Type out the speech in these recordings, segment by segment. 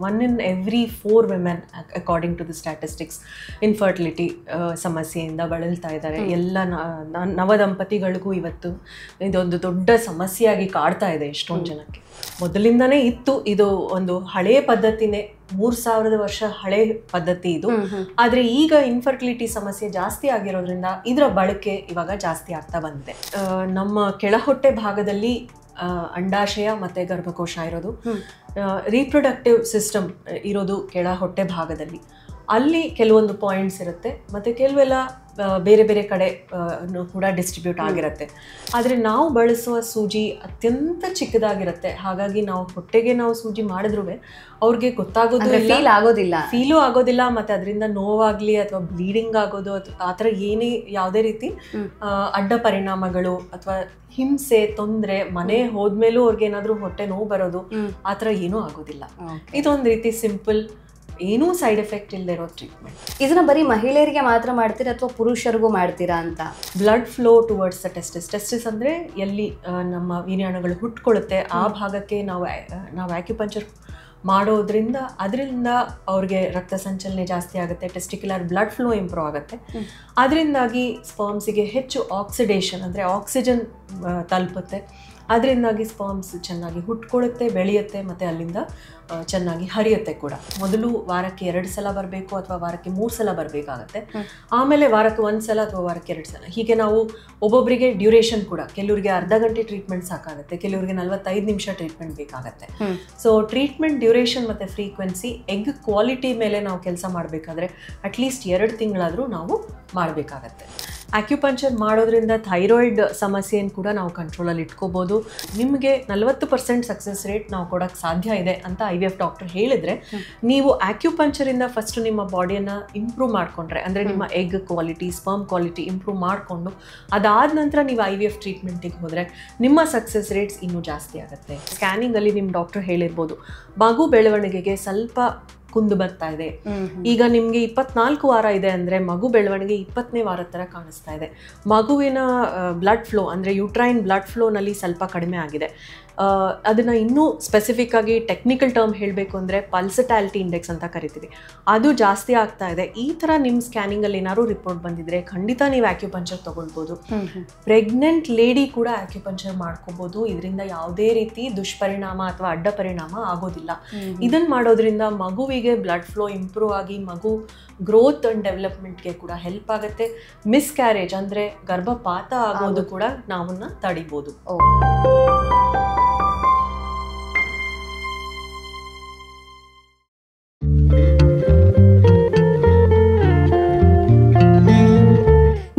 1 in every 4 women according to the statistics infertility ಸಮಸ್ಯೆಯಿಂದ ಬಳಲ್ತಾ ಇದ್ದಾರೆ. ಎಲ್ಲ ನವದಂಪತಿಗಳಿಗೂ ಇವತ್ತು ಇದೊಂದು ದೊಡ್ಡ ಸಮಸ್ಯೆಯಾಗಿ ಕಾಡ್ತಾ ಇದೆ ಎಷ್ಟೊಂದು ಜನಕ್ಕೆ. ಮೊದಲಿಂದನೇ ಇತ್ತು, ಇದು ಒಂದು ಹಳೆಯ ಪದ್ಧತಿನೇ, 3000 ವರ್ಷ ಹಳೆ ಪದ್ಧತಿ ಇದು. ಆದ್ರೆ ಈಗ ಇನ್ಫರ್ಟಿಲಿಟಿ ಸಮಸ್ಯೆ ಜಾಸ್ತಿ ಆಗಿರೋದ್ರಿಂದ ಇದರ ಬಳಕೆ ಇವಾಗ ಜಾಸ್ತಿ ಆಗ್ತಾ ಬಂದಿದೆ. ನಮ್ಮ ಕೆಳಹೊಟ್ಟೆ ಭಾಗದಲ್ಲಿ ಅಂಡಾಶಯ ಮತ್ತೆ ಗರ್ಭಕೋಶ ಇರೋದು, ರೀಪ್ರೊಡಕ್ಟಿವ್ ಸಿಸ್ಟಮ್ ಇರೋದು ಕೆಳ ಹೊಟ್ಟೆ ಭಾಗದಲ್ಲಿ. ಅಲ್ಲಿ ಕೆಲವೊಂದು ಪಾಯಿಂಟ್ಸ್ ಇರುತ್ತೆ, ಮತ್ತು ಕೆಲವೆಲ್ಲ ಬೇರೆ ಬೇರೆ ಕಡೆ ಕೂಡ ಡಿಸ್ಟ್ರಿಬ್ಯೂಟ್ ಆಗಿರುತ್ತೆ. ಆದರೆ ನಾವು ಬಳಸುವ ಸೂಜಿ ಅತ್ಯಂತ ಚಿಕ್ಕದಾಗಿರುತ್ತೆ. ಹಾಗಾಗಿ ನಾವು ಹೊಟ್ಟೆಗೆ ನಾವು ಸೂಜಿ ಮಾಡಿದ್ರೂ ಅವ್ರಿಗೆ ಫೀಲು ಆಗೋದಿಲ್ಲ, ಮತ್ತು ಅದರಿಂದ ನೋವಾಗಲಿ ಅಥವಾ ಬ್ಲೀಡಿಂಗ್ ಆಗೋದು ಆ ಥರ ಯಾವುದೇ ರೀತಿ ಅಡ್ಡ ಪರಿಣಾಮಗಳು ಅಥವಾ ಹಿಂಸೆ, ತೊಂದರೆ, ಮನೆ ಹೋದ್ಮೇಲೂ ಅವ್ರಿಗೆ ಏನಾದರೂ ಹೊಟ್ಟೆ ನೋವು ಬರೋದು ಆ ಥರ ಏನೂ ಆಗೋದಿಲ್ಲ. ಇದೊಂದು ರೀತಿ ಸಿಂಪಲ್, ಏನೂ ಸೈಡ್ ಎಫೆಕ್ಟ್ ಇಲ್ಲದೆ ಇರೋ ಟ್ರೀಟ್ಮೆಂಟ್. ಇದನ್ನ ಬರೀ ಮಹಿಳೆಯರಿಗೆ ಮಾತ್ರ ಮಾಡ್ತೀರಾ ಅಥವಾ ಪುರುಷರಿಗೂ ಮಾಡ್ತೀರಾ ಅಂತ? Blood flow towards the testis ಅಂದರೆ ಎಲ್ಲಿ ನಮ್ಮ ವೀರ್ಯಾಣುಗಳು ಹುಟ್ಕೊಳ್ಳುತ್ತೆ ಆ ಭಾಗಕ್ಕೆ ನಾವು ಆಕ್ಯುಪಂಚರ್ ಮಾಡೋದ್ರಿಂದ ಅದರಿಂದ ಅವ್ರಿಗೆ ರಕ್ತ ಸಂಚಲನೆ ಜಾಸ್ತಿ ಆಗುತ್ತೆ, ಟೆಸ್ಟಿಕ್ಯುಲರ್ ಬ್ಲಡ್ ಫ್ಲೋ ಇಂಪ್ರೂವ್ ಆಗುತ್ತೆ. ಅದರಿಂದಾಗಿ ಸ್ಪರ್ಮ್ಸಿಗೆ ಹೆಚ್ಚು ಆಕ್ಸಿಡೇಷನ್ ಅಂದರೆ ಆಕ್ಸಿಜನ್ ತಲುಪುತ್ತೆ. ಅದರಿಂದಾಗಿ ಸ್ಪರ್ಮ್ಸ್ ಚೆನ್ನಾಗಿ ಹುಟ್ಕೊಳ್ಳುತ್ತೆ, ಬೆಳೆಯುತ್ತೆ, ಮತ್ತು ಅಲ್ಲಿಂದ ಚೆನ್ನಾಗಿ ಹರಿಯುತ್ತೆ ಕೂಡ. ಮೊದಲು ವಾರಕ್ಕೆ 2 ಸಲ ಬರಬೇಕು ಅಥವಾ ವಾರಕ್ಕೆ 3 ಸಲ ಬರಬೇಕಾಗತ್ತೆ. ಆಮೇಲೆ ವಾರಕ್ಕೆ 1 ಸಲ ಅಥವಾ ವಾರಕ್ಕೆ 2 ಸಲ. ಹೀಗೆ ನಾವು ಒಬ್ಬೊಬ್ಬರಿಗೆ ಡ್ಯೂರೇಷನ್ ಕೂಡ, ಕೆಲವರಿಗೆ ಅರ್ಧ ಗಂಟೆ ಟ್ರೀಟ್ಮೆಂಟ್ ಸಾಕಾಗುತ್ತೆ, ಕೆಲವರಿಗೆ 45 ನಿಮಿಷ ಟ್ರೀಟ್ಮೆಂಟ್ ಬೇಕಾಗತ್ತೆ. ಸೊ ಟ್ರೀಟ್ಮೆಂಟ್ ಡ್ಯೂರೇಷನ್ ಮತ್ತು ಫ್ರೀಕ್ವೆನ್ಸಿ, ಎಗ್ ಕ್ವಾಲಿಟಿ ಮೇಲೆ ನಾವು ಕೆಲಸ ಮಾಡಬೇಕಾದ್ರೆ ಅಟ್ಲೀಸ್ಟ್ 2 ತಿಂಗಳಾದರೂ ನಾವು ಮಾಡಬೇಕಾಗತ್ತೆ. ಆಕ್ಯುಪಂಚರ್ ಮಾಡೋದ್ರಿಂದ ಥೈರಾಯ್ಡ್ ಸಮಸ್ಯೆಯನ್ನು ಕೂಡ ನಾವು ಕಂಟ್ರೋಲಲ್ಲಿ ಇಟ್ಕೋಬೋದು. ನಿಮಗೆ 40% ಸಕ್ಸಸ್ ರೇಟ್ ನಾವು ಕೊಡೋಕ್ಕೆ ಸಾಧ್ಯ ಇದೆ ಅಂತ IVF ಡಾಕ್ಟರ್ ಹೇಳಿದರೆ, ನೀವು ಆಕ್ಯುಪಂಚರಿಂದ ಫಸ್ಟ್ ನಿಮ್ಮ ಬಾಡಿಯನ್ನು ಇಂಪ್ರೂವ್ ಮಾಡಿಕೊಂಡ್ರೆ, ಅಂದರೆ ನಿಮ್ಮ egg quality, sperm quality improve ಮಾಡಿಕೊಂಡು ಅದಾದ ನಂತರ ನೀವು IVF ಟ್ರೀಟ್ಮೆಂಟಿಗೆ ಹೋದರೆ ನಿಮ್ಮ ಸಕ್ಸಸ್ ರೇಟ್ಸ್ ಇನ್ನೂ ಜಾಸ್ತಿ ಆಗುತ್ತೆ. ಸ್ಕ್ಯಾನಿಂಗಲ್ಲಿ ನಿಮ್ಮ ಡಾಕ್ಟರ್ ಹೇಳಿರ್ಬೋದು, ಮಗು ಬೆಳವಣಿಗೆಗೆ ಸ್ವಲ್ಪ ಕುಂದು ಬರ್ತಾ ಇದೆ. ಈಗ ನಿಮ್ಗೆ 24 ವಾರ ಇದೆ ಅಂದ್ರೆ ಮಗು ಬೆಳವಣಿಗೆ 20ನೇ ವಾರದ ತರ ಕಾಣಿಸ್ತಾ ಇದೆ. ಮಗುವಿನ ಬ್ಲಡ್ ಫ್ಲೋ ಅಂದ್ರೆ ಯೂಟ್ರೈನ್ ಬ್ಲಡ್ ಫ್ಲೋನಲ್ಲಿ ಸ್ವಲ್ಪ ಕಡಿಮೆ ಆಗಿದೆ. ಅದನ್ನ ಇನ್ನೂ ಸ್ಪೆಸಿಫಿಕ್ ಆಗಿ ಟೆಕ್ನಿಕಲ್ ಟರ್ಮ್ ಹೇಳಬೇಕು ಅಂದರೆ ಪಲ್ಸಟಾಲಿಟಿ ಇಂಡೆಕ್ಸ್ ಅಂತ ಕರಿತೀವಿ, ಅದು ಜಾಸ್ತಿ ಆಗ್ತಾ ಇದೆ. ಈ ಥರ ನಿಮ್ಮ ಸ್ಕ್ಯಾನಿಂಗಲ್ಲಿ ಏನಾದ್ರು ರಿಪೋರ್ಟ್ ಬಂದಿದ್ರೆ ಖಂಡಿತ ನೀವು ಆಕ್ಯುಪಂಚರ್ ತೊಗೊಳ್ಬೋದು. ಪ್ರೆಗ್ನೆಂಟ್ ಲೇಡಿ ಕೂಡ ಆಕ್ಯುಪಂಚರ್ ಮಾಡ್ಕೋಬೋದು. ಇದರಿಂದ ಯಾವುದೇ ರೀತಿ ದುಷ್ಪರಿಣಾಮ ಅಥವಾ ಅಡ್ಡ ಪರಿಣಾಮ ಆಗೋದಿಲ್ಲ. ಇದನ್ನು ಮಾಡೋದ್ರಿಂದ ಮಗುವಿಗೆ ಬ್ಲಡ್ ಫ್ಲೋ ಇಂಪ್ರೂವ್ ಆಗಿ ಮಗು ಗ್ರೋತ್ ಅಂಡ್ ಡೆವಲಪ್ಮೆಂಟ್ಗೆ ಕೂಡ ಹೆಲ್ಪ್ ಆಗುತ್ತೆ. ಮಿಸ್ಕ್ಯಾರೇಜ್ ಅಂದರೆ ಗರ್ಭಪಾತ ಆಗೋದು ಕೂಡ ನಾವನ್ನ ತಡಿಬೋದು.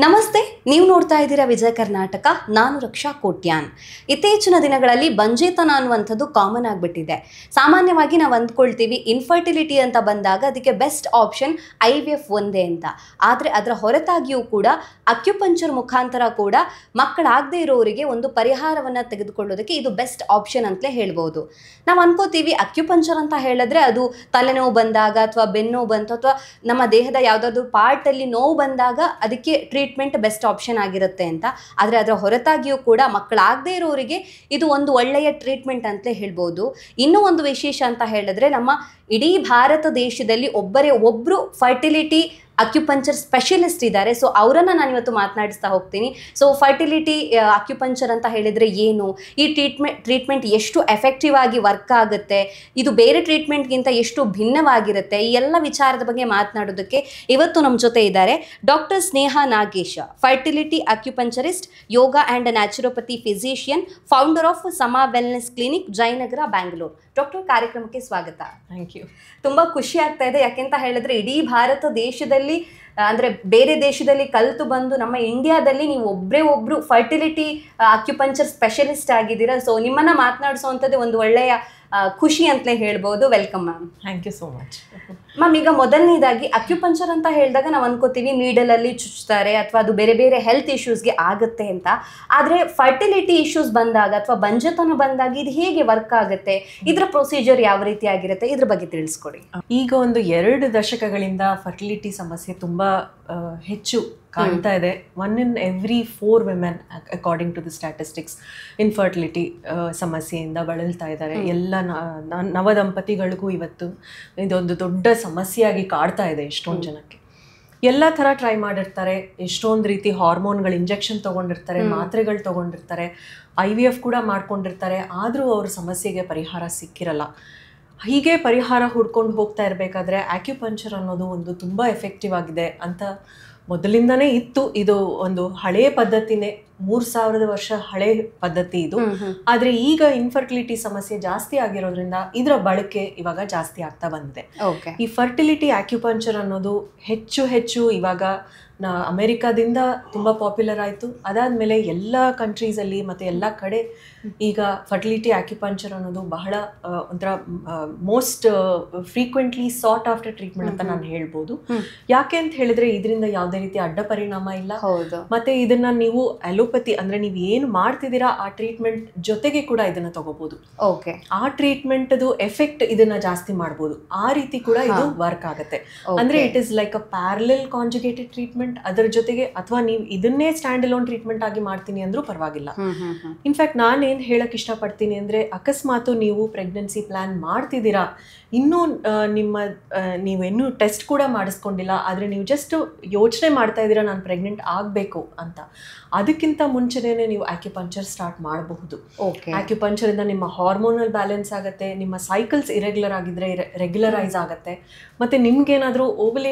ನಮಸ್ತೆ, ನೀವು ನೋಡ್ತಾ ಇದ್ದೀರಾ ವಿಜಯ ಕರ್ನಾಟಕ. ನಾನು ರಕ್ಷಾ ಕೋಟ್ಯಾನ್. ಇತ್ತೀಚಿನ ದಿನಗಳಲ್ಲಿ ಬಂಜೇತನ ಅನ್ನುವಂಥದ್ದು ಕಾಮನ್ ಆಗಿಬಿಟ್ಟಿದೆ. ಸಾಮಾನ್ಯವಾಗಿ ನಾವು ಅಂದ್ಕೊಳ್ತೀವಿ ಇನ್ಫರ್ಟಿಲಿಟಿ ಅಂತ ಬಂದಾಗ ಅದಕ್ಕೆ ಬೆಸ್ಟ್ ಆಪ್ಷನ್ IVF ಒಂದೇ ಅಂತ. ಆದರೆ ಅದರ ಹೊರತಾಗಿಯೂ ಕೂಡ ಅಕ್ಯುಪಂಚರ್ ಮುಖಾಂತರ ಕೂಡ ಮಕ್ಕಳಾಗದೇ ಇರೋರಿಗೆ ಒಂದು ಪರಿಹಾರವನ್ನು ತೆಗೆದುಕೊಳ್ಳೋದಕ್ಕೆ ಇದು ಬೆಸ್ಟ್ ಆಪ್ಷನ್ ಅಂತಲೇ ಹೇಳ್ಬೋದು. ನಾವು ಅನ್ಕೋತೀವಿ ಅಕ್ಯುಪಂಚರ್ ಅಂತ ಹೇಳಿದ್ರೆ ಅದು ತಲೆನೋವು ಬಂದಾಗ ಅಥವಾ ಬೆನ್ನೋವು ಬಂತು ಅಥವಾ ನಮ್ಮ ದೇಹದ ಯಾವುದಾದ್ರೂ ಪಾರ್ಟಲ್ಲಿ ನೋವು ಬಂದಾಗ ಅದಕ್ಕೆ ಟ್ರೀಟ್ಮೆಂಟ್ ಬೆಸ್ಟ್ ಆಪ್ಷನ್ ಆಗಿರುತ್ತೆ ಅಂತ. ಆದರೆ ಅದರ ಹೊರತಾಗಿಯೂ ಕೂಡ ಮಕ್ಕಳಾಗದೇ ಇರೋರಿಗೆ ಇದು ಒಂದು ಒಳ್ಳೆಯ ಟ್ರೀಟ್ಮೆಂಟ್ ಅಂತಲೇ ಹೇಳ್ಬೋದು. ಇನ್ನೂ ಒಂದು ವಿಶೇಷ ಅಂತ ಹೇಳಿದ್ರೆ, ನಮ್ಮ ಇಡೀ ಭಾರತ ದೇಶದಲ್ಲಿ ಒಬ್ಬರು ಫರ್ಟಿಲಿಟಿ ಅಕ್ಯುಪಂಚರ್ ಸ್ಪೆಷಲಿಸ್ಟ್ ಇದ್ದಾರೆ. ಸೊ ಅವರನ್ನು ನಾನು ಇವತ್ತು ಮಾತನಾಡಿಸ್ತಾ ಹೋಗ್ತೀನಿ. ಸೊ ಫರ್ಟಿಲಿಟಿ ಅಕ್ಯುಪಂಚರ್ ಅಂತ ಹೇಳಿದರೆ ಏನು, ಈ ಟ್ರೀಟ್ಮೆಂಟ್ ಎಷ್ಟು ಎಫೆಕ್ಟಿವ್ ಆಗಿ ವರ್ಕ್ ಆಗುತ್ತೆ, ಇದು ಬೇರೆ ಟ್ರೀಟ್ಮೆಂಟ್ಗಿಂತ ಎಷ್ಟು ಭಿನ್ನವಾಗಿರುತ್ತೆ, ಈ ಎಲ್ಲ ವಿಚಾರದ ಬಗ್ಗೆ ಮಾತನಾಡೋದಕ್ಕೆ ಇವತ್ತು ನಮ್ಮ ಜೊತೆ ಇದ್ದಾರೆ doctor Sneha Nagesh, fertility acupuncturist, yoga and naturopathy physician, founder of Sama wellness clinic, Jayanagar, Bangalore. Doctor, ಕಾರ್ಯಕ್ರಮಕ್ಕೆ ಸ್ವಾಗತ. Thank you. ತುಂಬ ಖುಷಿ ಆಗ್ತಾ ಇದೆ. ಯಾಕೆಂತ ಹೇಳಿದ್ರೆ ಇಡೀ ಭಾರತ ದೇಶದಲ್ಲಿ ಅಂದರೆ ಬೇರೆ ದೇಶದಲ್ಲಿ ಕಲಿತು ಬಂದು ನಮ್ಮ ಇಂಡಿಯಾದಲ್ಲಿ ನೀವು ಒಬ್ಬರು ಫರ್ಟಿಲಿಟಿ ಅಕ್ಯುಪಂಚರ್ ಸ್ಪೆಷಲಿಸ್ಟ್ ಆಗಿದ್ದೀರಾ. ಸೊ ನಿಮ್ಮನ್ನು ಮಾತನಾಡಿಸುವಂಥದ್ದು ಒಂದು ಒಳ್ಳೆಯ ಖುಷಿ ಅಂತಲೇ ಹೇಳ್ಬೋದು. Welcome ma'am. Thank you so much ma'am. ಈಗ ಮೊದಲನೇದಾಗಿ ಅಕ್ಯುಪಂಚರ್ ಅಂತ ಹೇಳಿದಾಗ ನಾವು ಅನ್ಕೋತೀವಿ ನೀಡಲಲ್ಲಿ ಚುಚ್ತಾರೆ ಅಥವಾ ಅದು ಬೇರೆ ಬೇರೆ ಹೆಲ್ತ್ ಇಶ್ಯೂಸ್ಗೆ ಆಗುತ್ತೆ ಅಂತ. ಆದರೆ ಫರ್ಟಿಲಿಟಿ ಇಶ್ಯೂಸ್ ಬಂದಾಗ ಅಥವಾ ಬಂಜತನ ಬಂದಾಗ ಇದು ಹೇಗೆ ವರ್ಕ್ ಆಗುತ್ತೆ, ಇದರ ಪ್ರೊಸೀಜರ್ ಯಾವ ರೀತಿ ಆಗಿರುತ್ತೆ, ಇದ್ರ ಬಗ್ಗೆ ತಿಳಿಸ್ಕೊಡಿ. ಈಗ ಒಂದು 2 ದಶಕಗಳಿಂದ ಫರ್ಟಿಲಿಟಿ ಸಮಸ್ಯೆ ತುಂಬ ಹೆಚ್ಚು ಕಾಣ್ತಾ ಇದೆ. 1 in every 4 women according to the statistics infertility ಸಮಸ್ಯೆಯಿಂದ ಬಳಲ್ತಾ ಇದ್ದಾರೆ. ಎಲ್ಲ ನವದಂಪತಿಗಳಿಗೂ ಇವತ್ತು ಇದೊಂದು ದೊಡ್ಡ ಸಮಸ್ಯೆಯಾಗಿ ಕಾಡ್ತಾ ಇದೆ ಎಷ್ಟೊಂದು ಜನಕ್ಕೆ. ಎಲ್ಲ ಥರ ಟ್ರೈ ಮಾಡಿರ್ತಾರೆ, ಎಷ್ಟೊಂದು ರೀತಿ ಹಾರ್ಮೋನ್ಗಳು ಇಂಜೆಕ್ಷನ್ ತೊಗೊಂಡಿರ್ತಾರೆ, ಮಾತ್ರೆಗಳು ತೊಗೊಂಡಿರ್ತಾರೆ, IVF ಕೂಡ ಮಾಡ್ಕೊಂಡಿರ್ತಾರೆ. ಆದರೂ ಅವ್ರ ಸಮಸ್ಯೆಗೆ ಪರಿಹಾರ ಸಿಕ್ಕಿರಲ್ಲ. ಹೀಗೆ ಪರಿಹಾರ ಹುಡ್ಕೊಂಡು ಹೋಗ್ತಾ ಇರಬೇಕಾದ್ರೆ ಆಕ್ಯುಪಂಚರ್ ಅನ್ನೋದು ಒಂದು ತುಂಬ ಎಫೆಕ್ಟಿವ್ ಆಗಿದೆ ಅಂತ ಮೊದಲಿಂದನೇ ಇತ್ತು. ಇದು ಒಂದು ಹಳೆಯ ಪದ್ಧತಿನೇ, 3000 ವರ್ಷ ಹಳೆ ಪದ್ಧತಿ ಇದು. ಆದ್ರೆ ಈಗ ಇನ್ಫರ್ಟಿಲಿಟಿ ಸಮಸ್ಯೆ ಜಾಸ್ತಿ ಆಗಿರೋದ್ರಿಂದ ಇದರ ಬಳಕೆ ಇವಾಗ ಜಾಸ್ತಿ ಆಗ್ತಾ ಬಂದಿದೆ. ಈ ಫರ್ಟಿಲಿಟಿ ಆಕ್ಯುಪಂಚರ್ ಅನ್ನೋದು ಹೆಚ್ಚು ಇವಾಗ ಅಮೆರಿಕಾದಿಂದ ತುಂಬಾ ಪಾಪ್ಯುಲರ್ ಆಯಿತು. ಅದಾದ್ಮೇಲೆ ಎಲ್ಲ ಕಂಟ್ರೀಸಲ್ಲಿ ಮತ್ತೆ ಎಲ್ಲ ಕಡೆ ಈಗ ಫರ್ಟಿಲಿಟಿ ಆಕ್ಯುಪಂಚರ್ ಅನ್ನೋದು ಬಹಳ ಒಂಥರ ಮೋಸ್ಟ್ ಫ್ರೀಕ್ವೆಂಟ್ಲಿ ಸಾಟ್ ಆಫ್ಟರ್ ಟ್ರೀಟ್ಮೆಂಟ್ ಅಂತ ನಾನು ಹೇಳ್ಬೋದು. ಯಾಕೆ ಅಂತ ಹೇಳಿದ್ರೆ ಇದರಿಂದ ಯಾವುದೇ ರೀತಿ ಅಡ್ಡ ಪರಿಣಾಮ ಇಲ್ಲ. ಮತ್ತೆ ಇದನ್ನ ನೀವು ಅಲೋಪತಿ ಅಂದ್ರೆ ನೀವು ಏನು ಮಾಡ್ತಿದ್ದೀರಾ ಆ ಟ್ರೀಟ್ಮೆಂಟ್ ಜೊತೆಗೆ ಕೂಡ ಇದನ್ನ ತಗೋಬಹುದು. ಆ ಟ್ರೀಟ್ಮೆಂಟ್ ಎಫೆಕ್ಟ್ ಇದನ್ನ ಜಾಸ್ತಿ ಮಾಡಬಹುದು. ಆ ರೀತಿ ಕೂಡ ಇದು ವರ್ಕ್ ಆಗುತ್ತೆ. ಅಂದ್ರೆ it is like a parallel conjugated treatment. ಅದರ ಜೊತೆಗೆ ಅಥವಾ ನೀವು ಇದನ್ನೇ ಸ್ಟ್ಯಾಂಡ್ ಅಲೋನ್ ಟ್ರೀಟ್ಮೆಂಟ್ ಆಗಿ ಮಾಡ್ತೀನಿ ಅಂದ್ರೂ ಪರವಾಗಿಲ್ಲ. ಇನ್ಫ್ಯಾಕ್ಟ್ ನಾನು ಏನ್ ಹೇಳಕ್ ಇಷ್ಟಪಡ್ತೀನಿ ಅಂದ್ರೆ, ಅಕಸ್ಮಾತ್ ನೀವು ಪ್ರೆಗ್ನೆನ್ಸಿ ಪ್ಲಾನ್ ಮಾಡ್ತಿದ್ದೀರಾ, ಇನ್ನೂ ನೀವೇನು ಟೆಸ್ಟ್ ಕೂಡ ಮಾಡಿಸ್ಕೊಂಡಿಲ್ಲ, ಆದ್ರೆ ನೀವು ಜಸ್ಟ್ ಯೋಚನೆ ಮಾಡ್ತಾ ಇದ್ದೀರಾ ನಾನು ಪ್ರೆಗ್ನೆಂಟ್ ಆಗಬೇಕು ಅಂತ, ಅದಕ್ಕಿಂತ ಮುಂಚೆನೇ ನೀವು ಆಕ್ಯುಪಂಚರ್ ಸ್ಟಾರ್ಟ್ ಮಾಡಬಹುದು. ಆಕ್ಯುಪಂಚರ್ ಇಂದ ನಿಮ್ಮ ಹಾರ್ಮೋನಲ್ ಬ್ಯಾಲೆನ್ಸ್ ಆಗುತ್ತೆ, ನಿಮ್ಮ ಸೈಕಲ್ಸ್ ಇರೆಗ್ಯುಲರ್ ಆಗಿದ್ರೆ ರೆಗ್ಯುಲರೈಸ್ ಆಗುತ್ತೆ. ಮತ್ತೆ ನಿಮ್ಗೇನಾದ್ರೂ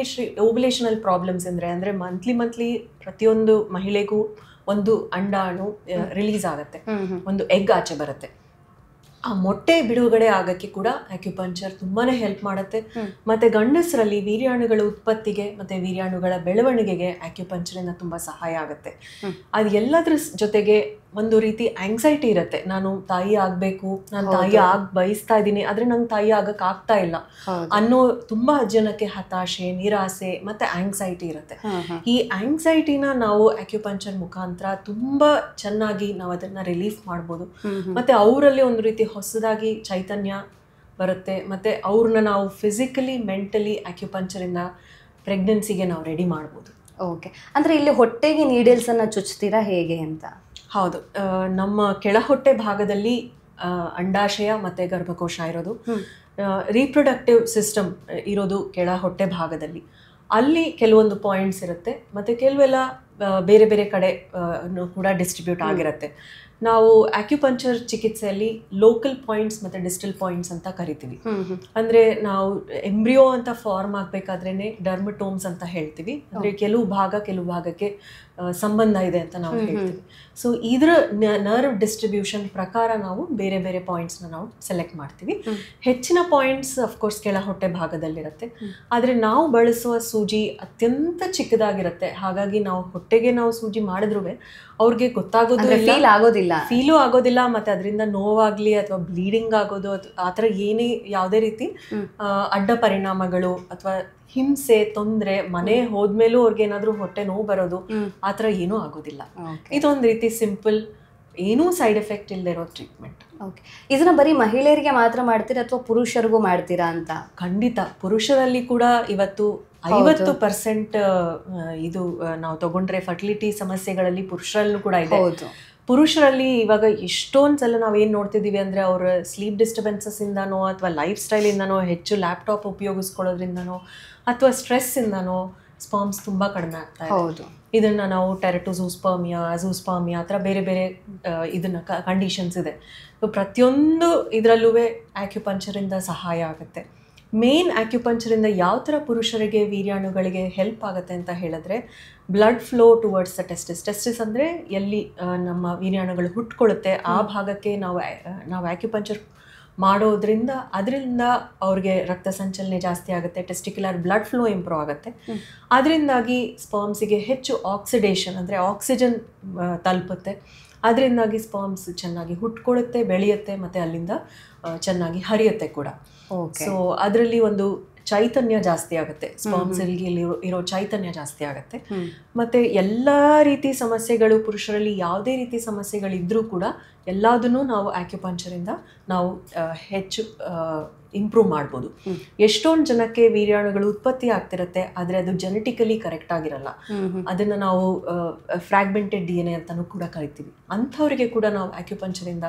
ಓವುಲೇಷನಲ್ ಪ್ರಾಬ್ಲಮ್ಸ್ ಅಂದ್ರೆ ಮಂತ್ಲಿ ಪ್ರತಿಯೊಂದು ಮಹಿಳೆಗೂ ಒಂದು ಅಂಡಾಣು ರಿಲೀಸ್ ಆಗುತ್ತೆ, ಒಂದು ಎಗ್ ಆಚೆ ಬರುತ್ತೆ. ಆ ಮೊಟ್ಟೆ ಬಿಡುಗಡೆ ಆಗಕ್ಕೆ ಕೂಡ ಆಕ್ಯುಪಂಚರ್ ತುಂಬಾನೇ ಹೆಲ್ಪ್ ಮಾಡುತ್ತೆ. ಮತ್ತೆ ಗಂಡಸರಲ್ಲಿ ವೀರ್ಯಾಣುಗಳ ಉತ್ಪತ್ತಿಗೆ ಮತ್ತೆ ವೀರ್ಯಾಣುಗಳ ಬೆಳವಣಿಗೆಗೆ ಆಕ್ಯುಪಂಚರ್ ಇಂದ ತುಂಬಾ ಸಹಾಯ ಆಗುತ್ತೆ. ಅದು ಎಲ್ಲದ್ರ ಜೊತೆಗೆ ಒಂದು ರೀತಿ ಆಂಗ್ಸೈಟಿ ಇರುತ್ತೆ, ನಾನು ತಾಯಿ ಆಗ್ಬೇಕು, ನಾನು ತಾಯಿ ಬಯಸ್ತಾ ಇದ್ದೀನಿ, ಆದ್ರೆ ನಂಗೆ ತಾಯಿ ಆಗಕ್ ಆಗ್ತಾ ಇಲ್ಲ ಅನ್ನೋ ತುಂಬಾ ಜನಕ್ಕೆ ಹತಾಶೆ, ನಿರಾಸೆ ಮತ್ತೆ ಆಂಗ್ಸೈಟಿ ಇರುತ್ತೆ. ಈ ಆಂಗ್ಸೈಟಿನ ನಾವು ಆಕ್ಯುಪಂಚರ್ ಮುಖಾಂತರ ತುಂಬಾ ಚೆನ್ನಾಗಿ ನಾವು ಅದನ್ನ ರಿಲೀಫ್ ಮಾಡ್ಬೋದು. ಮತ್ತೆ ಅವರಲ್ಲಿ ಒಂದು ರೀತಿ ಹೊಸದಾಗಿ ಚೈತನ್ಯ ಬರುತ್ತೆ. ಮತ್ತೆ ಅವ್ರನ್ನ ನಾವು ಫಿಸಿಕಲಿ ಮೆಂಟಲಿ ಆಕ್ಯುಪಂಚರ್ ಇಂದ ಪ್ರೆಗ್ನೆನ್ಸಿಗೆ ನಾವು ರೆಡಿ ಮಾಡ್ಬೋದು. ಅಂದ್ರೆ ಇಲ್ಲಿ ಹೊಟ್ಟೆಗೆ ನೀಡಲ್ಸ್ ಅನ್ನ ಚುಚ್ತೀರಾ ಹೇಗೆ ಅಂತ? ಹೌದು, ನಮ್ಮ ಕೆಳಹೊಟ್ಟೆ ಭಾಗದಲ್ಲಿ ಅಂಡಾಶಯ ಮತ್ತೆ ಗರ್ಭಕೋಶ ಇರೋದು, ರೀಪ್ರೊಡಕ್ಟಿವ್ ಸಿಸ್ಟಮ್ ಇರೋದು ಕೆಳಹೊಟ್ಟೆ ಭಾಗದಲ್ಲಿ. ಅಲ್ಲಿ ಕೆಲವೊಂದು ಪಾಯಿಂಟ್ಸ್ ಇರುತ್ತೆ, ಮತ್ತೆ ಕೆಲವೆಲ್ಲ ಬೇರೆ ಬೇರೆ ಕಡೆ ಕೂಡ ಡಿಸ್ಟ್ರಿಬ್ಯೂಟ್ ಆಗಿರುತ್ತೆ. ನಾವು ಆಕ್ಯುಪಂಚರ್ ಚಿಕಿತ್ಸೆಯಲ್ಲಿ ಲೋಕಲ್ ಪಾಯಿಂಟ್ಸ್ ಮತ್ತೆ ಡಿಸ್ಟಲ್ ಪಾಯಿಂಟ್ಸ್ ಅಂತ ಕರಿತೀವಿ. ಅಂದ್ರೆ ನಾವು ಎಂಬ್ರಿಯೋ ಅಂತ ಫಾರ್ಮ್ ಆಗ್ಬೇಕಾದ್ರೇನೆ ಡರ್ಮಟೋಮ್ಸ್ ಅಂತ ಹೇಳ್ತೀವಿ. ಅಂದ್ರೆ ಕೆಲವು ಭಾಗಕ್ಕೆ ಸಂಬಂಧ ಇದೆ ಅಂತ ನಾವು ಹೇಳ್ತೀವಿ. ಸೊ ಇದರ ನರ್ವ್ ಡಿಸ್ಟ್ರಿಬ್ಯೂಷನ್ ಪ್ರಕಾರ ನಾವು ಬೇರೆ ಬೇರೆ ಪಾಯಿಂಟ್ಸ್ನ ನಾವು ಸೆಲೆಕ್ಟ್ ಮಾಡ್ತೀವಿ. ಹೆಚ್ಚಿನ ಪಾಯಿಂಟ್ಸ್ ಅಫ್ಕೋರ್ಸ್ ಕೆಳ ಹೊಟ್ಟೆ ಭಾಗದಲ್ಲಿರುತ್ತೆ, ಆದರೆ ನಾವು ಬಳಸುವ ಸೂಜಿ ಅತ್ಯಂತ ಚಿಕ್ಕದಾಗಿರುತ್ತೆ. ಹಾಗಾಗಿ ನಾವು ಹೊಟ್ಟೆಗೆ ನಾವು ಸೂಜಿ ಮಾಡಿದ್ರೂ ಅವ್ರಿಗೆ ಫೀಲು ಆಗೋದಿಲ್ಲ, ಮತ್ತೆ ಅದರಿಂದ ನೋವಾಗ್ಲಿ ಅಥವಾ ಬ್ಲೀಡಿಂಗ್ ಆಗೋದು ಆ ಥರ ಯಾವುದೇ ರೀತಿ ಅಡ್ಡ ಪರಿಣಾಮಗಳು ಅಥವಾ ಹಿಂಸೆ, ತೊಂದರೆ, ಮನೆ ಹೋದ್ಮೇಲೂ ಅವ್ರಿಗೆ ಏನಾದ್ರೂ ಹೊಟ್ಟೆ ನೋವು ಬರೋದು ಆ ಥರ ಏನೂ ಆಗೋದಿಲ್ಲ. ಇದೊಂದು ರೀತಿ ಸಿಂಪಲ್, ಏನೂ ಸೈಡ್ ಎಫೆಕ್ಟ್ ಇಲ್ಲದೆ ಇರೋ ಟ್ರೀಟ್ಮೆಂಟ್. ಇದನ್ನ ಬರೀ ಮಹಿಳೆಯರಿಗೆ ಮಾತ್ರ ಮಾಡ್ತೀರಾ ಅಥವಾ ಪುರುಷರಿಗೂ ಮಾಡ್ತೀರಾ ಅಂತ? ಖಂಡಿತ, ಪುರುಷರಲ್ಲಿ ಕೂಡ ಇವತ್ತು 50% ಇದು ನಾವು ತಗೊಂಡ್ರೆ ಫರ್ಟಿಲಿಟಿ ಸಮಸ್ಯೆಗಳಲ್ಲಿ ಪುರುಷರಲ್ಲೂ ಕೂಡ ಇದೆ. ಪುರುಷರಲ್ಲಿ ಇವಾಗ ಎಷ್ಟೊಂದು ಸಲ ನಾವೇನು ನೋಡ್ತಿದ್ದೀವಿ ಅಂದರೆ, ಅವ್ರ ಸ್ಲೀಪ್ ಡಿಸ್ಟರ್ಬೆನ್ಸಸ್ ಇಂದನೋ ಅಥವಾ ಲೈಫ್ ಸ್ಟೈಲ್ ಇಂದನೋ, ಹೆಚ್ಚು ಲ್ಯಾಪ್ಟಾಪ್ ಉಪಯೋಗಿಸ್ಕೊಳ್ಳೋದ್ರಿಂದನೋ ಅಥವಾ ಸ್ಟ್ರೆಸ್ ಇಂದನೋ ಸ್ಪರ್ಮ್ಸ್ ತುಂಬ ಕಡಿಮೆ ಆಗ್ತಾ ಇದೆ. ಇದನ್ನ ನಾವು ಟೆರಟೋಝೂಸ್ಪರ್ಮಿಯಾ, ಅಝೂಸ್ಪರ್ಮಿಯಾ ಆ ಥರ ಬೇರೆ ಬೇರೆ ಇದನ್ನ ಕಂಡೀಷನ್ಸ್ ಇದೆ. ಪ್ರತಿಯೊಂದು ಇದರಲ್ಲೂ ಆಕ್ಯುಪಂಚರಿಂದ ಸಹಾಯ ಆಗುತ್ತೆ. ಮೇನ್ ಆಕ್ಯುಪಂಚರಿಂದ ಯಾವ ಥರ ಪುರುಷರಿಗೆ ವೀರ್ಯಾಣುಗಳಿಗೆ ಹೆಲ್ಪ್ ಆಗುತ್ತೆ ಅಂತ ಹೇಳಿದ್ರೆ, blood flow towards the testis ಅಂದರೆ ಎಲ್ಲಿ ನಮ್ಮ ವೀರ್ಯಾಣುಗಳು ಹುಟ್ಕೊಳ್ಳುತ್ತೆ ಆ ಭಾಗಕ್ಕೆ ನಾವು ಆಕ್ಯುಪಂಚರ್ ಮಾಡೋದ್ರಿಂದ ಅದರಿಂದ ಅವ್ರಿಗೆ ರಕ್ತ ಸಂಚಲನೆ ಜಾಸ್ತಿ ಆಗುತ್ತೆ, ಟೆಸ್ಟಿಕ್ಯುಲರ್ ಬ್ಲಡ್ ಫ್ಲೋ ಇಂಪ್ರೂವ್ ಆಗುತ್ತೆ. ಅದರಿಂದಾಗಿ ಸ್ಪರ್ಮ್ಸಿಗೆ ಹೆಚ್ಚು ಆಕ್ಸಿಡೇಷನ್ ಅಂದರೆ ಆಕ್ಸಿಜನ್ ತಲುಪುತ್ತೆ. ಅದರಿಂದಾಗಿ ಸ್ಪರ್ಮ್ಸ್ ಚೆನ್ನಾಗಿ ಹುಟ್ಕೊಳ್ಳುತ್ತೆ, ಬೆಳೆಯುತ್ತೆ, ಮತ್ತು ಅಲ್ಲಿಂದ ಚೆನ್ನಾಗಿ ಹರಿಯುತ್ತೆ ಕೂಡ. ಸೊ ಅದರಲ್ಲಿ ಒಂದು ಚೈತನ್ಯ ಜಾಸ್ತಿ ಆಗುತ್ತೆ, ಸ್ಪರ್ಮ್ಸಲ್ಲಿ ಇರೋ ಚೈತನ್ಯ ಜಾಸ್ತಿ ಆಗುತ್ತೆ. ಮತ್ತೆ ಎಲ್ಲ ರೀತಿ ಸಮಸ್ಯೆಗಳು, ಪುರುಷರಲ್ಲಿ ಯಾವುದೇ ರೀತಿ ಸಮಸ್ಯೆಗಳಿದ್ರೂ ಕೂಡ ಎಲ್ಲದನ್ನೂ ನಾವು ಆಕ್ಯುಪಂಚರಿಂದ ನಾವು ಹೆಚ್ಚು ಇಂಪ್ರೂವ್ ಮಾಡ್ಬೋದು. ಎಷ್ಟೊಂದು ಜನಕ್ಕೆ ವೀರ್ಯಾಣುಗಳು ಉತ್ಪತ್ತಿ ಆಗ್ತಿರತ್ತೆ, ಆದರೆ ಅದು ಜೆನೆಟಿಕಲಿ ಕರೆಕ್ಟ್ ಆಗಿರಲ್ಲ. ಅದನ್ನು ನಾವು ಫ್ರಾಗ್ಮೆಂಟೆಡ್ DNA ಅಂತಲೂ ಕೂಡ ಕರಿತೀವಿ. ಅಂಥವರಿಗೆ ಕೂಡ ನಾವು ಆಕ್ಯುಪಂಚರಿಂದ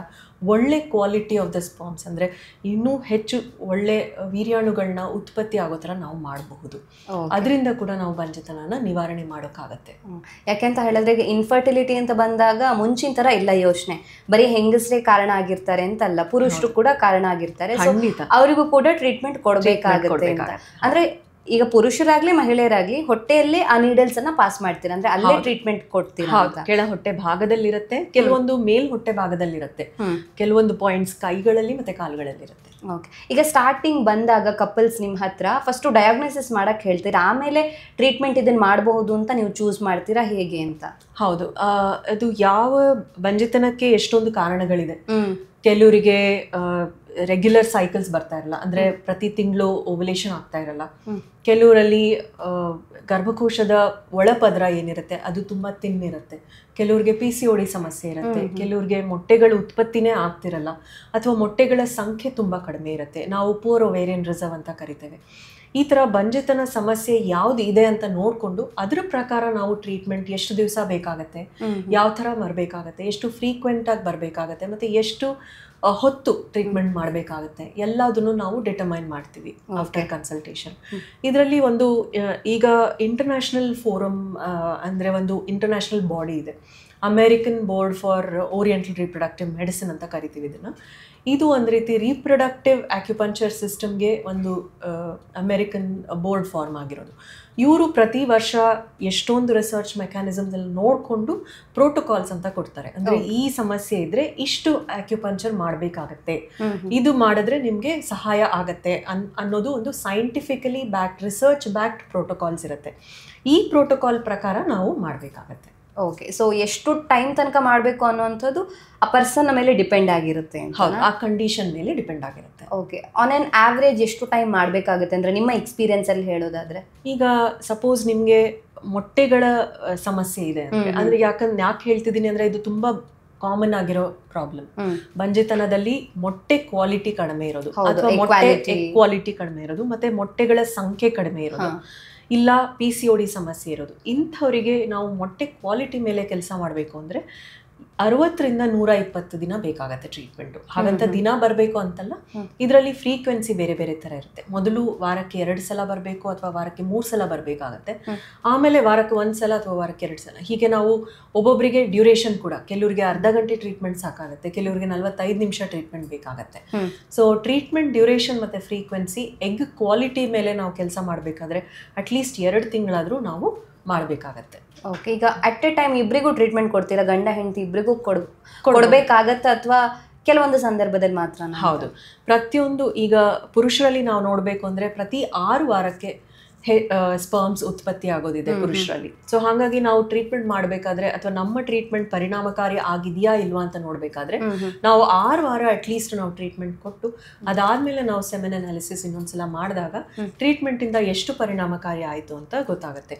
ಒಳ್ಳೆ ಕ್ವಾಲಿಟಿ ಆಫ್ ದ ಸ್ಪರ್ಮ್ಸ್, ಅಂದರೆ ಇನ್ನೂ ಹೆಚ್ಚು ಒಳ್ಳೆ ವೀರ್ಯಾಣುಗಳನ್ನ ಉತ್ಪತ್ತಿ ಆಗೋ ಥರ ನಾವು ಮಾಡಬಹುದು. ಅದರಿಂದ ಕೂಡ ನಾವು ಬಂಜೆತನನ ನಿವಾರಣೆ ಮಾಡೋಕ್ಕಾಗತ್ತೆ. ಯಾಕೆಂತ ಹೇಳಿದ್ರೆ ಈಗ ಇನ್ಫರ್ಟಿಲಿಟಿ ಅಂತ ಬಂದಾಗ ಮುಂಚಿನ ಥರ ಇಲ್ಲ ಯೋಚನೆ, ಬರೀ ಹೆಂಗಸರೇ ಕಾರಣ ಆಗಿರ್ತಾರೆ ಅಂತಲ್ಲ, ಪುರುಷರು ಕೂಡ ಕಾರಣ ಆಗಿರ್ತಾರೆ. ಅವರಿಗೂ ಕೂಡ ಟ್ರೀಟ್ಮೆಂಟ್ ಕೊಡಬೇಕಾಗುತ್ತೆ ಅಂತ. ಅಂದ್ರೆ ಈಗ ಪುರುಷರಾಗ್ಲಿ ಮಹಿಳೆಯರಾಗ್ಲಿ ಹೊಟ್ಟೆಯಲ್ಲೇ ಆ ನೀಡಲ್ಸ್ ಅನ್ನ ಪಾಸ್ ಮಾಡ್ತೀರಾ, ಅಂದ್ರೆ ಅಲ್ಲೇ ಟ್ರೀಟ್ಮೆಂಟ್ ಕೊಡ್ತೀರಾ? ಕೆಳ ಹೊಟ್ಟೆ ಭಾಗದಲ್ಲಿರುತ್ತೆ, ಕೆಲವೊಂದು ಮೇಲ್ ಹೊಟ್ಟೆ ಭಾಗದಲ್ಲಿರುತ್ತೆ, ಕೆಲವೊಂದು ಪಾಯಿಂಟ್ಸ್ ಕೈಗಳಲ್ಲಿ ಮತ್ತೆ ಕಾಲುಗಳಲ್ಲಿ ಇರುತ್ತೆ. ಓಕೆ, ಈಗ ಸ್ಟಾರ್ಟಿಂಗ್ ಬಂದಾಗ ಕಪಲ್ಸ್ ನಿಮ್ಮ ಹತ್ರ ಫಸ್ಟ್ ಡಯಾಗ್ನೋಸಿಸ್ ಮಾಡಕ್ ಹೇಳ್ತೀರಾ, ಆಮೇಲೆ ಟ್ರೀಟ್ಮೆಂಟ್ ಇದನ್ನ ಮಾಡಬಹುದು ಅಂತ ನೀವು ಚೂಸ್ ಮಾಡ್ತೀರಾ, ಹೇಗೆ ಅಂತ? ಹೌದು, ಅದು ಯಾವ ಬಂಜೆತನಕ್ಕೆ ಎಷ್ಟೊಂದು ಕಾರಣಗಳಿದೆ. ಕೆಲವರಿಗೆ ರೆಗ್ಯುಲರ್ ಸೈಕಲ್ಸ್ ಬರ್ತಾ ಇರಲ್ಲ, ಅಂದ್ರೆ ಪ್ರತಿ ತಿಂಗಳು ಓವ್ಯುಲೇಷನ್ ಆಗ್ತಾ ಇರಲ್ಲ. ಕೆಲವರಲ್ಲಿ ಗರ್ಭಕೋಶದ ಒಳಪದರ ಏನಿರುತ್ತೆ ಅದು ತುಂಬಾ ತಿನ್ನಿರುತ್ತೆ. ಕೆಲವ್ರಿಗೆ PCOD ಸಮಸ್ಯೆ ಇರುತ್ತೆ, ಕೆಲವ್ರಿಗೆ ಮೊಟ್ಟೆಗಳು ಉತ್ಪತ್ತಿನೇ ಆಗ್ತಿರಲ್ಲ, ಅಥವಾ ಮೊಟ್ಟೆಗಳ ಸಂಖ್ಯೆ ತುಂಬಾ ಕಡಿಮೆ ಇರುತ್ತೆ. ನಾವು ಪೂರ್ ಓವೇರಿಯನ್ ರಿಸರ್ವ್ ಅಂತ ಕರಿತೇವೆ. ಈ ಥರ ಬಂಜೆತನ ಸಮಸ್ಯೆ ಯಾವ್ದು ಇದೆ ಅಂತ ನೋಡಿಕೊಂಡು ಅದ್ರ ಪ್ರಕಾರ ನಾವು ಟ್ರೀಟ್ಮೆಂಟ್ ಎಷ್ಟು ದಿವಸ ಬೇಕಾಗತ್ತೆ, ಯಾವ ಥರ ಬರಬೇಕಾಗತ್ತೆ, ಎಷ್ಟು ಫ್ರೀಕ್ವೆಂಟ್ ಆಗಿ ಬರಬೇಕಾಗತ್ತೆ, ಮತ್ತು ಎಷ್ಟು ಹೊತ್ತು ಟ್ರೀಟ್ಮೆಂಟ್ ಮಾಡಬೇಕಾಗತ್ತೆ, ಎಲ್ಲದನ್ನು ನಾವು ಡಿಟರ್ಮೈನ್ ಮಾಡ್ತೀವಿ ಆಫ್ಟರ್ ಕನ್ಸಲ್ಟೇಷನ್. ಇದರಲ್ಲಿ ಒಂದು ಈಗ ಇಂಟರ್ನ್ಯಾಷನಲ್ ಫೋರಮ್ ಅಂದರೆ ಒಂದು ಇಂಟರ್ನ್ಯಾಷನಲ್ ಬಾಡಿ ಇದೆ, American board for oriental reproductive medicine ಅಂತ ಕರಿತೀವಿ ಇದನ್ನು. ಇದು ಒಂದು ರೀತಿ ರೀಪ್ರೊಡಕ್ಟಿವ್ ಆಕ್ಯುಪಂಚರ್ ಸಿಸ್ಟಮ್ಗೆ ಒಂದು ಅಮೇರಿಕನ್ ಬೋರ್ಡ್ ಫಾರ್ಮ್ ಆಗಿರೋದು. ಇವರು ಪ್ರತಿ ವರ್ಷ ಎಷ್ಟೊಂದು ರಿಸರ್ಚ್ ಮೆಕ್ಯಾನಿಸಮ್ನಲ್ಲಿ ನೋಡಿಕೊಂಡು ಪ್ರೋಟೋಕಾಲ್ಸ್ ಅಂತ ಕೊಡ್ತಾರೆ. ಅಂದರೆ ಈ ಸಮಸ್ಯೆ ಇದ್ರೆ ಇಷ್ಟು ಆಕ್ಯುಪಂಚರ್ ಮಾಡಬೇಕಾಗತ್ತೆ, ಇದು ಮಾಡಿದ್ರೆ ನಿಮಗೆ ಸಹಾಯ ಆಗತ್ತೆ ಅನ್ನೋದು ಒಂದು scientifically backed research backed protocols ಇರುತ್ತೆ. ಈ ಪ್ರೋಟೋಕಾಲ್ ಪ್ರಕಾರ ನಾವು ಮಾಡಬೇಕಾಗತ್ತೆ. ಓಕೆ, ಸೊ ಎಷ್ಟು ಟೈಮ್ ತನಕ ಮಾಡಬೇಕು ಅನ್ನೋವಂಥದ್ದು ಆ ಪರ್ಸನ್ ಮೇಲೆ ಡಿಪೆಂಡ್ ಆಗಿರುತ್ತೆ. ಹೌದು, ಆ ಕಂಡೀಷನ್ ಮೇಲೆ ಡಿಪೆಂಡ್ ಆಗಿರುತ್ತೆ. ಓಕೆ, ಆನ್ ಆನ್ ಆವ್ರೇಜ್ ಎಷ್ಟು ಟೈಮ್ ಮಾಡಬೇಕಾಗುತ್ತೆ ಅಂದರೆ ನಿಮ್ಮ ಎಕ್ಸ್ಪೀರಿಯನ್ಸ್ ಅಲ್ಲಿ ಹೇಳೋದಾದ್ರೆ? ಈಗ ಸಪೋಸ್ ನಿಮಗೆ ಮೊಟ್ಟೆಗಳ ಸಮಸ್ಯೆ ಇದೆ ಅಂದ್ರೆ ಯಾಕೆ ಹೇಳ್ತಿದ್ದೀನಿ ಅಂದ್ರೆ ಇದು ತುಂಬಾ ಕಾಮನ್ ಆಗಿರೋ ಪ್ರಾಬ್ಲಮ್. ಬಂಜೆತನದಲ್ಲಿ ಮೊಟ್ಟೆ ಕ್ವಾಲಿಟಿ ಕಡಿಮೆ ಇರೋದು, ಅಥವಾ ಮೊಟ್ಟೆ ಕ್ವಾಲಿಟಿ ಕಡಿಮೆ ಇರೋದು, ಮತ್ತೆ ಮೊಟ್ಟೆಗಳ ಸಂಖ್ಯೆ ಕಡಿಮೆ ಇರೋದು, ಇಲ್ಲ PCOD ಸಮಸ್ಯೆ ಇರೋದು. ಇಂಥವರಿಗೆ ನಾವು ಮೊಟ್ಟೆ ಕ್ವಾಲಿಟಿ ಮೇಲೆ ಕೆಲಸ ಮಾಡಬೇಕು ಅಂದರೆ 60 ರಿಂದ 120 ದಿನ ಬೇಕಾಗತ್ತೆ ಟ್ರೀಟ್ಮೆಂಟು. ಹಾಗಂತ ದಿನ ಬರಬೇಕು ಅಂತಲ್ಲ, ಇದರಲ್ಲಿ ಫ್ರೀಕ್ವೆನ್ಸಿ ಬೇರೆ ಬೇರೆ ಥರ ಇರುತ್ತೆ. ಮೊದಲು ವಾರಕ್ಕೆ 2 ಸಲ ಬರಬೇಕು, ಅಥವಾ ವಾರಕ್ಕೆ 3 ಸಲ ಬರಬೇಕಾಗತ್ತೆ. ಆಮೇಲೆ ವಾರಕ್ಕೆ 1 ಸಲ ಅಥವಾ ವಾರಕ್ಕೆ 2 ಸಲ. ಹೀಗೆ ನಾವು ಒಬ್ಬೊಬ್ಬರಿಗೆ ಡ್ಯೂರೇಷನ್ ಕೂಡ, ಕೆಲವರಿಗೆ ಅರ್ಧ ಗಂಟೆ ಟ್ರೀಟ್ಮೆಂಟ್ ಸಾಕಾಗುತ್ತೆ, ಕೆಲವರಿಗೆ 45 ನಿಮಿಷ ಟ್ರೀಟ್ಮೆಂಟ್ ಬೇಕಾಗತ್ತೆ. ಸೊ ಟ್ರೀಟ್ಮೆಂಟ್ ಡ್ಯೂರೇಷನ್ ಮತ್ತು ಫ್ರೀಕ್ವೆನ್ಸಿ, ಎಗ್ ಕ್ವಾಲಿಟಿ ಮೇಲೆ ನಾವು ಕೆಲಸ ಮಾಡಬೇಕಾದ್ರೆ ಅಟ್ಲೀಸ್ಟ್ 2 ತಿಂಗಳಾದರೂ ನಾವು ಮಾಡಬೇಕಾಗತ್ತೆ. ಓಕೆ, ಈಗ ಅಟ್ ಎ ಟೈಮ್ ಇಬ್ಬರಿಗೂ ಟ್ರೀಟ್ಮೆಂಟ್ ಕೊಡ್ತೀರಾ, ಗಂಡ ಹೆಂಡತಿ ಇಬ್ಬರಿಗೂ ಕೊಡಬೇಕಾಗತ್ತೆ, ಅಥವಾ ಕೆಲವೊಂದು ಸಂದರ್ಭದಲ್ಲಿ ಮಾತ್ರ? ಹೌದು, ಪ್ರತಿಯೊಂದು ಈಗ ಪುರುಷರಲ್ಲಿ ನಾವು ನೋಡಬೇಕು ಅಂದರೆ ಪ್ರತಿ 6 ವಾರಕ್ಕೆ ಸ್ಪರ್ಮ್ಸ್ ಉತ್ಪತ್ತಿ ಆಗೋದಿದೆ ಪುರುಷರಲ್ಲಿ. ಸೊ ಹಾಗಾಗಿ ನಾವು ಟ್ರೀಟ್ಮೆಂಟ್ ಮಾಡಬೇಕಾದ್ರೆ, ಅಥವಾ ನಮ್ಮ ಟ್ರೀಟ್ಮೆಂಟ್ ಪರಿಣಾಮಕಾರಿ ಆಗಿದೆಯಾ ಇಲ್ವಾ ಅಂತ ನೋಡಬೇಕಾದ್ರೆ ನಾವು 6 ವಾರ ಅಟ್ಲೀಸ್ಟ್ ನಾವು ಟ್ರೀಟ್ಮೆಂಟ್ ಕೊಟ್ಟು, ಅದಾದ್ಮೇಲೆ ನಾವು ಸೆಮೆನ್ ಅನಾಲಿಸಿಸ್ ಇನ್ನೊಂದ್ಸಲ ಮಾಡಿದಾಗ ಟ್ರೀಟ್ಮೆಂಟ್ ಇಂದ ಎಷ್ಟು ಪರಿಣಾಮಕಾರಿ ಆಯಿತು ಅಂತ ಗೊತ್ತಾಗುತ್ತೆ.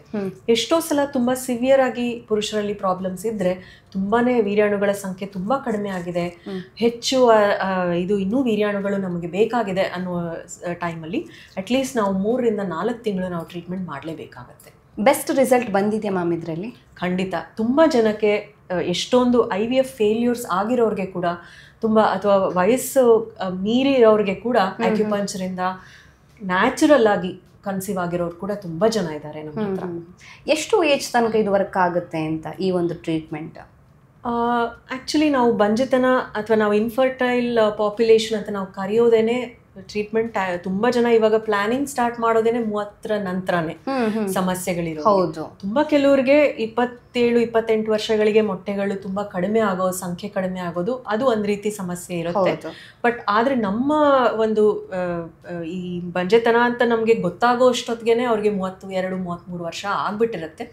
ಎಷ್ಟೋ ಸಲ ತುಂಬಾ ಸಿವಿಯರ್ ಆಗಿ ಪುರುಷರಲ್ಲಿ ಪ್ರಾಬ್ಲಮ್ಸ್ ಇದ್ರೆ, ತುಂಬಾನೇ ವೀರ್ಯಾಣುಗಳ ಸಂಖ್ಯೆ ತುಂಬಾ ಕಡಿಮೆ ಆಗಿದೆ, ಹೆಚ್ಚು ಇದು ಇನ್ನೂ ವೀರ್ಯಾಣುಗಳು ನಮಗೆ ಬೇಕಾಗಿದೆ ಅನ್ನೋ ಟೈಮಲ್ಲಿ ಅಟ್ಲೀಸ್ಟ್ ನಾವು 3 ರಿಂದ 4 ತಿಂಗಳು ನಾವು ಟ್ರೀಟ್ಮೆಂಟ್ ಮಾಡಲೇಬೇಕಾಗತ್ತೆ. ಬೆಸ್ಟ್ ರಿಸಲ್ಟ್ ಬಂದಿದೆ ಮ್ಯಾಮ್ ಇದರಲ್ಲಿ? ಖಂಡಿತ. ತುಂಬ ಜನಕ್ಕೆ ಎಷ್ಟೊಂದು IVF ಫೇಲ್ಯೂರ್ಸ್ ಆಗಿರೋರಿಗೆ ಕೂಡ, ತುಂಬ ಅಥವಾ ವಯಸ್ಸು ಮೀರಿರೋರಿಗೆ ಕೂಡ ಆಕ್ಯುಪಂಚರಿಂದ ನ್ಯಾಚುರಲ್ ಆಗಿ ಕನ್ಸೀವ್ ಆಗಿರೋರು ಕೂಡ ತುಂಬ ಜನ ಇದ್ದಾರೆ ನಮ್ಮ ಹತ್ರ. ಎಷ್ಟು ಏಜ್ ತನಕ ಇದು ವರ್ಕ್ ಆಗುತ್ತೆ ಅಂತ ಈ ಒಂದು ಟ್ರೀಟ್ಮೆಂಟ್? ಆ್ಯಕ್ಚುಲಿ ನಾವು ಬಂಜೆತನ ಅಥವಾ ನಾವು ಇನ್ಫರ್ಟೈಲ್ ಪಾಪ್ಯುಲೇಷನ್ ಅಂತ ನಾವು ಕರೆಯೋದೇನೆ ಟ್ರೀಟ್ಮೆಂಟ್ ತುಂಬಾ ಜನ ಇವಾಗ ಪ್ಲಾನಿಂಗ್ ಸ್ಟಾರ್ಟ್ ಮಾಡೋದೇನೆ 30ರ ನಂತರನೇ ಸಮಸ್ಯೆಗಳಿರೋ. ಹೌದು, ತುಂಬಾ ಕೆಲವರಿಗೆ 27-28 ವರ್ಷಗಳಿಗೆ ಮೊಟ್ಟೆಗಳು ತುಂಬಾ ಕಡಿಮೆ ಆಗೋ, ಸಂಖ್ಯೆ ಕಡಿಮೆ ಆಗೋದು ಅದು ಒಂದ್ ರೀತಿ ಸಮಸ್ಯೆ ಇರುತ್ತೆ. ಬಟ್ ಆದ್ರೆ ನಮ್ಮ ಒಂದು ಈ ಬಂಜೆತನ ಅಂತ ನಮ್ಗೆ ಗೊತ್ತಾಗೋ ಅಷ್ಟೊತ್ತಿಗೆನೆ ಅವ್ರಿಗೆ 32-33 ವರ್ಷ ಆಗ್ಬಿಟ್ಟಿರತ್ತೆ.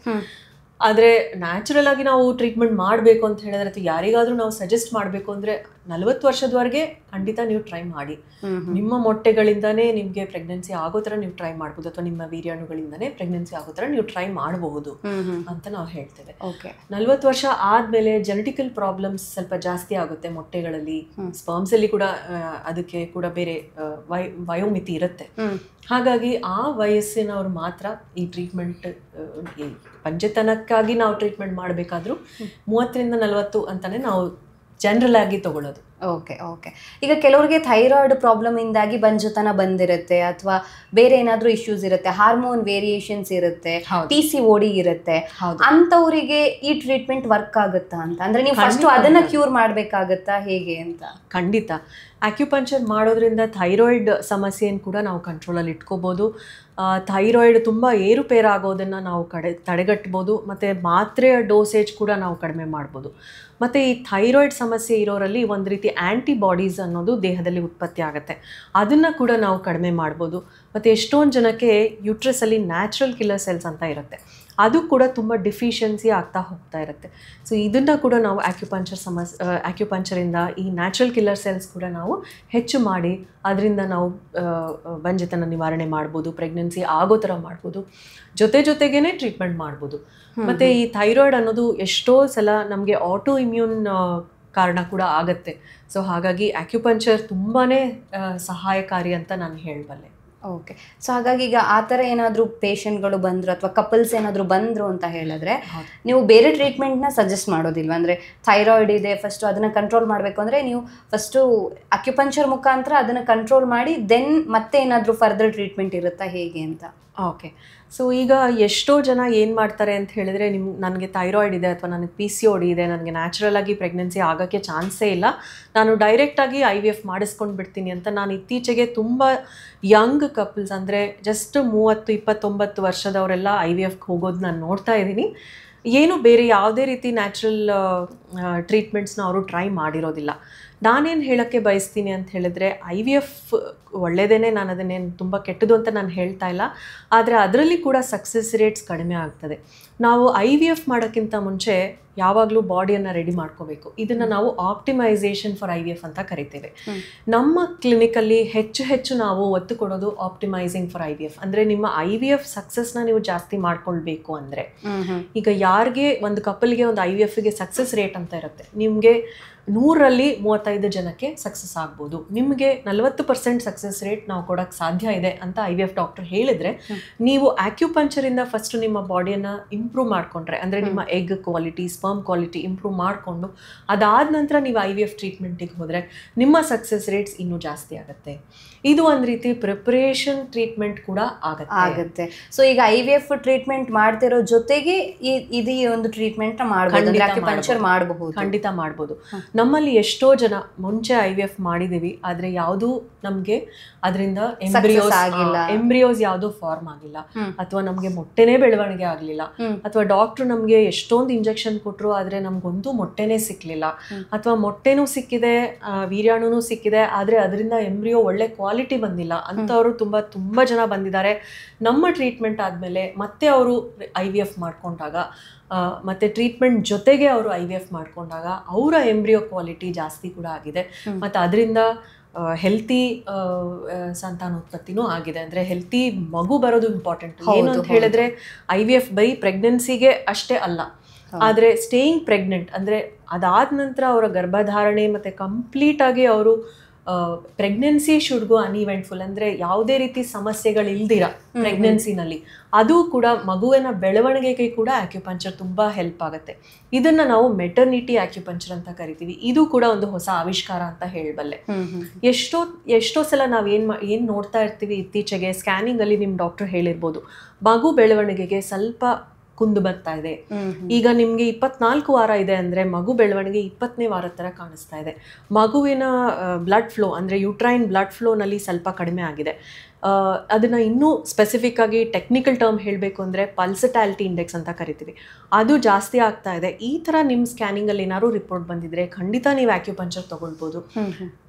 ಆದರೆ ನ್ಯಾಚುರಲ್ ಆಗಿ ನಾವು ಟ್ರೀಟ್ಮೆಂಟ್ ಮಾಡಬೇಕು ಅಂತ ಹೇಳಿದ್ರೆ, ಅಥವಾ ಯಾರಿಗಾದ್ರೂ ನಾವು ಸಜೆಸ್ಟ್ ಮಾಡಬೇಕು ಅಂದರೆ 40 ವರ್ಷದವರೆಗೆ ಖಂಡಿತ ನೀವು ಟ್ರೈ ಮಾಡಿ. ನಿಮ್ಮ ಮೊಟ್ಟೆಗಳಿಂದಾನೇ ನಿಮಗೆ ಪ್ರೆಗ್ನೆನ್ಸಿ ಆಗೋ ಥರ ನೀವು ಟ್ರೈ ಮಾಡ್ಬೋದು, ಅಥವಾ ನಿಮ್ಮ ವೀರ್ಯಾಣುಗಳಿಂದಾನೇ ಪ್ರೆಗ್ನೆನ್ಸಿ ಆಗೋ ಥರ ನೀವು ಟ್ರೈ ಮಾಡಬಹುದು ಅಂತ ನಾವು ಹೇಳ್ತೇವೆ. 40 ವರ್ಷ ಆದಮೇಲೆ ಜೆನೆಟಿಕಲ್ ಪ್ರಾಬ್ಲಮ್ಸ್ ಸ್ವಲ್ಪ ಜಾಸ್ತಿ ಆಗುತ್ತೆ ಮೊಟ್ಟೆಗಳಲ್ಲಿ, ಸ್ಪರ್ಮ್ಸ್ ಅಲ್ಲಿ ಕೂಡ ಅದಕ್ಕೆ ಕೂಡ ಬೇರೆ ವಯೋಮಿತಿ ಇರುತ್ತೆ. ಹಾಗಾಗಿ ಆ ವಯಸ್ಸಿನವ್ರು ಮಾತ್ರ ಈ ಟ್ರೀಟ್ಮೆಂಟ್, ಈ ಪಂಚತನಕ್ಕಾಗಿ ನಾವು ಟ್ರೀಟ್ಮೆಂಟ್ ಮಾಡಬೇಕಾದ್ರೂ 30ರಿಂದ 40 ಅಂತಾನೆ ನಾವು ಜನರಲ್ ಆಗಿ ತಗೊಳ್ಳೋದು. Okay okay. ಈಗ ಕೆಲವರಿಗೆ ಥೈರಾಯ್ಡ್ ಪ್ರಾಬ್ಲಮ್ ಇಂದಾಗಿ ಬಂಜತನ ಬಂದಿರುತ್ತೆ, ಅಥವಾ ಬೇರೆ ಏನಾದ್ರೂ ಇಶ್ಯೂಸ್ ಇರುತ್ತೆ, ಹಾರ್ಮೋನ್ ವೇರಿಯೇಷನ್ಸ್ ಇರುತ್ತೆ, PCOD ಇರುತ್ತೆ, ಅಂತವರಿಗೆ ಈ ಟ್ರೀಟ್ಮೆಂಟ್ ವರ್ಕ್ ಆಗುತ್ತಾ ಅಂತ? ಅಂದ್ರೆ ನೀವು ಫಸ್ಟ್ ಅದನ್ನ ಕ್ಯೂರ್ ಮಾಡ್ಬೇಕಾಗತ್ತಾ, ಹೇಗೆ ಅಂತ? ಖಂಡಿತ ಆಕ್ಯುಪಂಚರ್ ಮಾಡೋದ್ರಿಂದ ಥೈರಾಯ್ಡ್ ಸಮಸ್ಯೆಯನ್ನು ಕೂಡ ನಾವು ಕಂಟ್ರೋಲಲ್ಲಿ ಇಟ್ಕೋಬೋದು. ಥೈರಾಯ್ಡ್ ತುಂಬ ಏರುಪೇರಾಗೋದನ್ನು ನಾವು ತಡೆಗಟ್ಬೋದು, ಮತ್ತು ಮಾತ್ರೆಯ ಡೋಸೇಜ್ ಕೂಡ ನಾವು ಕಡಿಮೆ ಮಾಡ್ಬೋದು. ಮತ್ತು ಈ ಥೈರಾಯ್ಡ್ ಸಮಸ್ಯೆ ಇರೋರಲ್ಲಿ ಒಂದು ರೀತಿ ಆ್ಯಂಟಿಬಾಡೀಸ್ ಅನ್ನೋದು ದೇಹದಲ್ಲಿ ಉತ್ಪತ್ತಿ ಆಗುತ್ತೆ, ಅದನ್ನು ಕೂಡ ನಾವು ಕಡಿಮೆ ಮಾಡ್ಬೋದು. ಮತ್ತು ಎಷ್ಟೊಂದು ಜನಕ್ಕೆ ಯೂಟ್ರಸಲ್ಲಿ ನ್ಯಾಚುರಲ್ ಕಿಲ್ಲರ್ ಸೆಲ್ಸ್ ಅಂತ ಇರುತ್ತೆ, ಅದು ಕೂಡ ತುಂಬ ಡಿಫಿಷಿಯನ್ಸಿ ಆಗ್ತಾ ಹೋಗ್ತಾ ಇರುತ್ತೆ. ಸೊ ಇದನ್ನು ಕೂಡ ನಾವು ಆಕ್ಯುಪಂಚರಿಂದ ಈ ನ್ಯಾಚುರಲ್ ಕಿಲ್ಲರ್ ಸೆಲ್ಸ್ ಕೂಡ ನಾವು ಹೆಚ್ಚು ಮಾಡಿ ಅದರಿಂದ ನಾವು ಬಂಜತನ ನಿವಾರಣೆ ಮಾಡ್ಬೋದು, ಪ್ರೆಗ್ನೆನ್ಸಿ ಆಗೋ ಥರ ಮಾಡ್ಬೋದು, ಜೊತೆಗೇನೆ ಟ್ರೀಟ್ಮೆಂಟ್ ಮಾಡ್ಬೋದು. ಮತ್ತು ಈ ಥೈರಾಯ್ಡ್ ಅನ್ನೋದು ಎಷ್ಟೋ ಸಲ ನಮಗೆ ಆಟೋ ಇಮ್ಯೂನ್ ಕಾರಣ ಕೂಡ ಆಗತ್ತೆ. ಸೊ ಹಾಗಾಗಿ ಆಕ್ಯುಪಂಚರ್ ತುಂಬಾ ಸಹಾಯಕಾರಿ ಅಂತ ನಾನು ಹೇಳಬಲ್ಲೆ. ಓಕೆ. ಸೊ ಹಾಗಾಗಿ ಈಗ ಆ ಥರ ಏನಾದರೂ ಪೇಷಂಟ್ಗಳು ಬಂದರು ಅಥವಾ ಕಪಲ್ಸ್ ಏನಾದರೂ ಬಂದರು ಅಂತ ಹೇಳಿದ್ರೆ ನೀವು ಬೇರೆ ಟ್ರೀಟ್ಮೆಂಟ್ನ ಸಜೆಸ್ಟ್ ಮಾಡೋದಿಲ್ವ? ಅಂದರೆ ಥೈರಾಯ್ಡ್ ಇದೆ, ಫಸ್ಟು ಅದನ್ನು ಕಂಟ್ರೋಲ್ ಮಾಡಬೇಕು ಅಂದರೆ ನೀವು ಫಸ್ಟು ಅಕ್ಯುಪಂಚರ್ ಮುಖಾಂತರ ಅದನ್ನು ಕಂಟ್ರೋಲ್ ಮಾಡಿ ದೆನ್ ಮತ್ತೆ ಏನಾದರೂ ಫರ್ದರ್ ಟ್ರೀಟ್ಮೆಂಟ್ ಇರುತ್ತಾ, ಹೇಗೆ ಅಂತ? ಓಕೆ. ಸೊ ಈಗ ಎಷ್ಟೋ ಜನ ಏನು ಮಾಡ್ತಾರೆ ಅಂತ ಹೇಳಿದ್ರೆ, ನನಗೆ ಥೈರಾಯ್ಡ್ ಇದೆ ಅಥವಾ ನನಗೆ PCOD ಇದೆ, ನನಗೆ ನ್ಯಾಚುರಲ್ ಆಗಿ ಪ್ರೆಗ್ನೆನ್ಸಿ ಆಗೋಕ್ಕೆ ಚಾನ್ಸೇ ಇಲ್ಲ, ನಾನು ಡೈರೆಕ್ಟಾಗಿ IVF ಮಾಡಿಸ್ಕೊಂಡು ಬಿಡ್ತೀನಿ ಅಂತ. ನಾನು ಇತ್ತೀಚೆಗೆ ತುಂಬ ಯಂಗ್ ಕಪಲ್ಸ್, ಅಂದರೆ ಜಸ್ಟ್ 30-29 ವರ್ಷದವರೆಲ್ಲ IVFಗೆ ಹೋಗೋದು ನಾನು ನೋಡ್ತಾ ಇದ್ದೀನಿ. ಏನು ಬೇರೆ ಯಾವುದೇ ರೀತಿ ನ್ಯಾಚುರಲ್ ಟ್ರೀಟ್ಮೆಂಟ್ಸ್ನ ಅವರು ಟ್ರೈ ಮಾಡಿರೋದಿಲ್ಲ. ನಾನೇನು ಹೇಳೋಕ್ಕೆ ಬಯಸ್ತೀನಿ ಅಂತ ಹೇಳಿದ್ರೆ, IVF ಒಳ್ಳೆಯದೇ, ನಾನು ಅದನ್ನೇನು ತುಂಬ ಕೆಟ್ಟದು ಅಂತ ನಾನು ಹೇಳ್ತಾ ಇಲ್ಲ, ಆದರೆ ಅದರಲ್ಲಿ ಕೂಡ ಸಕ್ಸಸ್ ರೇಟ್ಸ್ ಕಡಿಮೆ ಆಗ್ತದೆ. ನಾವು IVF ಮಾಡೋಕ್ಕಿಂತ ಮುಂಚೆ ಯಾವಾಗಲೂ ಬಾಡಿಯನ್ನು ರೆಡಿ ಮಾಡ್ಕೋಬೇಕು. ಇದನ್ನು ನಾವು ಆಪ್ಟಿಮೈಸೇಷನ್ ಫಾರ್ IVF ಅಂತ ಕರಿತೇವೆ. ನಮ್ಮ ಕ್ಲಿನಿಕಲ್ಲಿ ಹೆಚ್ಚು ನಾವು ಒತ್ತು ಕೊಡೋದು ಆಪ್ಟಿಮೈಸಿಂಗ್ ಫಾರ್ IVF. ಅಂದರೆ ನಿಮ್ಮ IVF ಸಕ್ಸಸ್ನ ನೀವು ಜಾಸ್ತಿ ಮಾಡ್ಕೊಳ್ಬೇಕು ಅಂದರೆ, ಈಗ ಯಾರಿಗೆ ಒಂದು ಕಪಲ್ಗೆ ಒಂದು IVFಗೆ ಸಕ್ಸಸ್ ರೇಟ್ ಅಂತ ಇರುತ್ತೆ, ನಿಮಗೆ 100ರಲ್ಲಿ 35 ಜನಕ್ಕೆ ಸಕ್ಸಸ್ ಆಗ್ಬೋದು, ನಿಮಗೆ 40% ಸಕ್ಸಸ್ ರೇಟ್ ನಾವು ಕೊಡೋಕ್ಕೆ ಸಾಧ್ಯ ಇದೆ ಅಂತ IVF ಡಾಕ್ಟರ್ ಹೇಳಿದರೆ, ನೀವು ಆಕ್ಯುಪಂಚರಿಂದ ಫಸ್ಟ್ ನಿಮ್ಮ ಬಾಡಿಯನ್ನು ಇಂಪ್ರೂವ್ ಮಾಡಿಕೊಂಡ್ರೆ, ಅಂದರೆ ನಿಮ್ಮ egg quality, sperm quality improve ಮಾಡಿಕೊಂಡು ಅದಾದ ನಂತರ ನೀವು IVF ಟ್ರೀಟ್ಮೆಂಟಿಗೆ ಹೋದರೆ ನಿಮ್ಮ ಸಕ್ಸಸ್ ರೇಟ್ಸ್ ಇನ್ನೂ ಜಾಸ್ತಿ ಆಗುತ್ತೆ. ಇದು ಒಂದು ರೀತಿ ಪ್ರಿಪರೇಷನ್ ಟ್ರೀಟ್ಮೆಂಟ್ ಕೂಡ ಆಗುತ್ತೆ. ಸೊ ಈಗ IVF ಟ್ರೀಟ್ಮೆಂಟ್ ಮಾಡ್ತಿರೋ ಜೊತೆಗೆ ಇದು ಒಂದು ಟ್ರೀಟ್ಮೆಂಟ್ ಮಾಡಬಹುದು, ಖಂಡಿತ ಮಾಡ್ಬೋದು. ನಮ್ಮಲ್ಲಿ ಎಷ್ಟೋ ಜನ ಮುಂಚೆ IVF ಮಾಡಿದೀವಿ, ಆದರೆ ಯಾವುದೂ ನಮಗೆ ಅದರಿಂದ ಎಂಬ್ರಿಯೋಸ್ ಯಾವುದೂ ಫಾರ್ಮ್ ಆಗಿಲ್ಲ, ಅಥವಾ ನಮಗೆ ಮೊಟ್ಟೆನೇ ಬೆಳವಣಿಗೆ ಆಗಲಿಲ್ಲ, ಅಥವಾ ಡಾಕ್ಟ್ರು ನಮಗೆ ಎಷ್ಟೊಂದು ಇಂಜೆಕ್ಷನ್ ಕೊಟ್ಟರು ಆದರೆ ನಮಗೊಂದು ಮೊಟ್ಟೆನೇ ಸಿಕ್ಕಲಿಲ್ಲ, ಅಥವಾ ಮೊಟ್ಟೆನೂ ಸಿಕ್ಕಿದೆ, ವೀರ್ಯಾಣುನೂ ಸಿಕ್ಕಿದೆ, ಆದರೆ ಅದರಿಂದ ಎಂಬ್ರಿಯೋ ಒಳ್ಳೆ ಕ್ವಾಲಿಟಿ ಬಂದಿಲ್ಲ ಅಂತವರು ತುಂಬ ಜನ ಬಂದಿದ್ದಾರೆ. ನಮ್ಮ ಟ್ರೀಟ್ಮೆಂಟ್ ಆದಮೇಲೆ ಮತ್ತೆ ಅವರು IVF ಮಾಡ್ಕೊಂಡಾಗ, ಮತ್ತು ಟ್ರೀಟ್ಮೆಂಟ್ ಜೊತೆಗೆ ಅವರು IVF ಮಾಡ್ಕೊಂಡಾಗ ಅವರ ಎಂಬ್ರಿಯೋ ಕ್ವಾಲಿಟಿ ಜಾಸ್ತಿ ಕೂಡ ಆಗಿದೆ, ಮತ್ತು ಅದರಿಂದ ಹೆಲ್ತಿ ಸಂತಾನೋತ್ಪತ್ತಿನೂ ಆಗಿದೆ. ಅಂದರೆ ಹೆಲ್ತಿ ಮಗು ಬರೋದು ಇಂಪಾರ್ಟೆಂಟ್. ಏನು ಅಂತ ಹೇಳಿದ್ರೆ IVF ಬರೀ ಪ್ರೆಗ್ನೆನ್ಸಿಗೆ ಅಷ್ಟೇ ಅಲ್ಲ, ಆದರೆ ಸ್ಟೇಯಿಂಗ್ ಪ್ರೆಗ್ನೆಂಟ್, ಅಂದರೆ ಅದಾದ ನಂತರ ಅವರ ಗರ್ಭಧಾರಣೆ ಮತ್ತು ಕಂಪ್ಲೀಟಾಗಿ ಅವರು ಪ್ರೆಗ್ನೆನ್ಸಿ ಶುಡ್ ಗೋ ಅನ್ಇವೆಂಟ್ಫುಲ್, ಅಂದರೆ ಯಾವುದೇ ರೀತಿ ಸಮಸ್ಯೆಗಳಿಲ್ದಿರ ಪ್ರೆಗ್ನೆನ್ಸಿನಲ್ಲಿ, ಅದು ಕೂಡ ಮಗುವಿನ ಬೆಳವಣಿಗೆಗೆ ಕೂಡ ಆಕ್ಯುಪಂಚರ್ ತುಂಬ ಹೆಲ್ಪ್ ಆಗುತ್ತೆ. ಇದನ್ನು ನಾವು ಮೆಟರ್ನಿಟಿ ಆಕ್ಯುಪಂಚರ್ ಅಂತ ಕರಿತೀವಿ. ಇದು ಕೂಡ ಒಂದು ಹೊಸ ಆವಿಷ್ಕಾರ ಅಂತ ಹೇಳಬಲ್ಲೆ. ಎಷ್ಟೋ ಸಲ ನಾವು ಏನು ನೋಡ್ತಾ ಇರ್ತೀವಿ, ಇತ್ತೀಚೆಗೆ ಸ್ಕ್ಯಾನಿಂಗಲ್ಲಿ ನಿಮ್ಮ ಡಾಕ್ಟರ್ ಹೇಳಿರ್ಬೋದು, ಮಗು ಬೆಳವಣಿಗೆಗೆ ಸ್ವಲ್ಪ ಕುಂದು ಬರ್ತಾ ಇದೆ. ಈಗ ನಿಮಗೆ 24 ವಾರ ಇದೆ ಅಂದರೆ ಮಗು ಬೆಳವಣಿಗೆ 20ನೇ ವಾರದ ಥರ ಕಾಣಿಸ್ತಾ ಇದೆ. ಮಗುವಿನ ಬ್ಲಡ್ ಫ್ಲೋ ಅಂದರೆ ಯೂಟ್ರೈನ್ ಬ್ಲಡ್ ಫ್ಲೋನಲ್ಲಿ ಸ್ವಲ್ಪ ಕಡಿಮೆ ಆಗಿದೆ. ಅದನ್ನ ಇನ್ನೂ ಸ್ಪೆಸಿಫಿಕ್ ಆಗಿ ಟೆಕ್ನಿಕಲ್ ಟರ್ಮ್ ಹೇಳಬೇಕು ಅಂದರೆ ಪಲ್ಸಟಾಲಿಟಿ ಇಂಡೆಕ್ಸ್ ಅಂತ ಕರಿತೀವಿ, ಅದು ಜಾಸ್ತಿ ಆಗ್ತಾ ಇದೆ. ಈ ಥರ ನಿಮ್ಮ ಸ್ಕ್ಯಾನಿಂಗಲ್ಲಿ ಏನಾದ್ರು ರಿಪೋರ್ಟ್ ಬಂದಿದ್ರೆ ಖಂಡಿತ ನೀವು ಆಕ್ಯುಪಂಚರ್ ತೊಗೊಳ್ಬೋದು.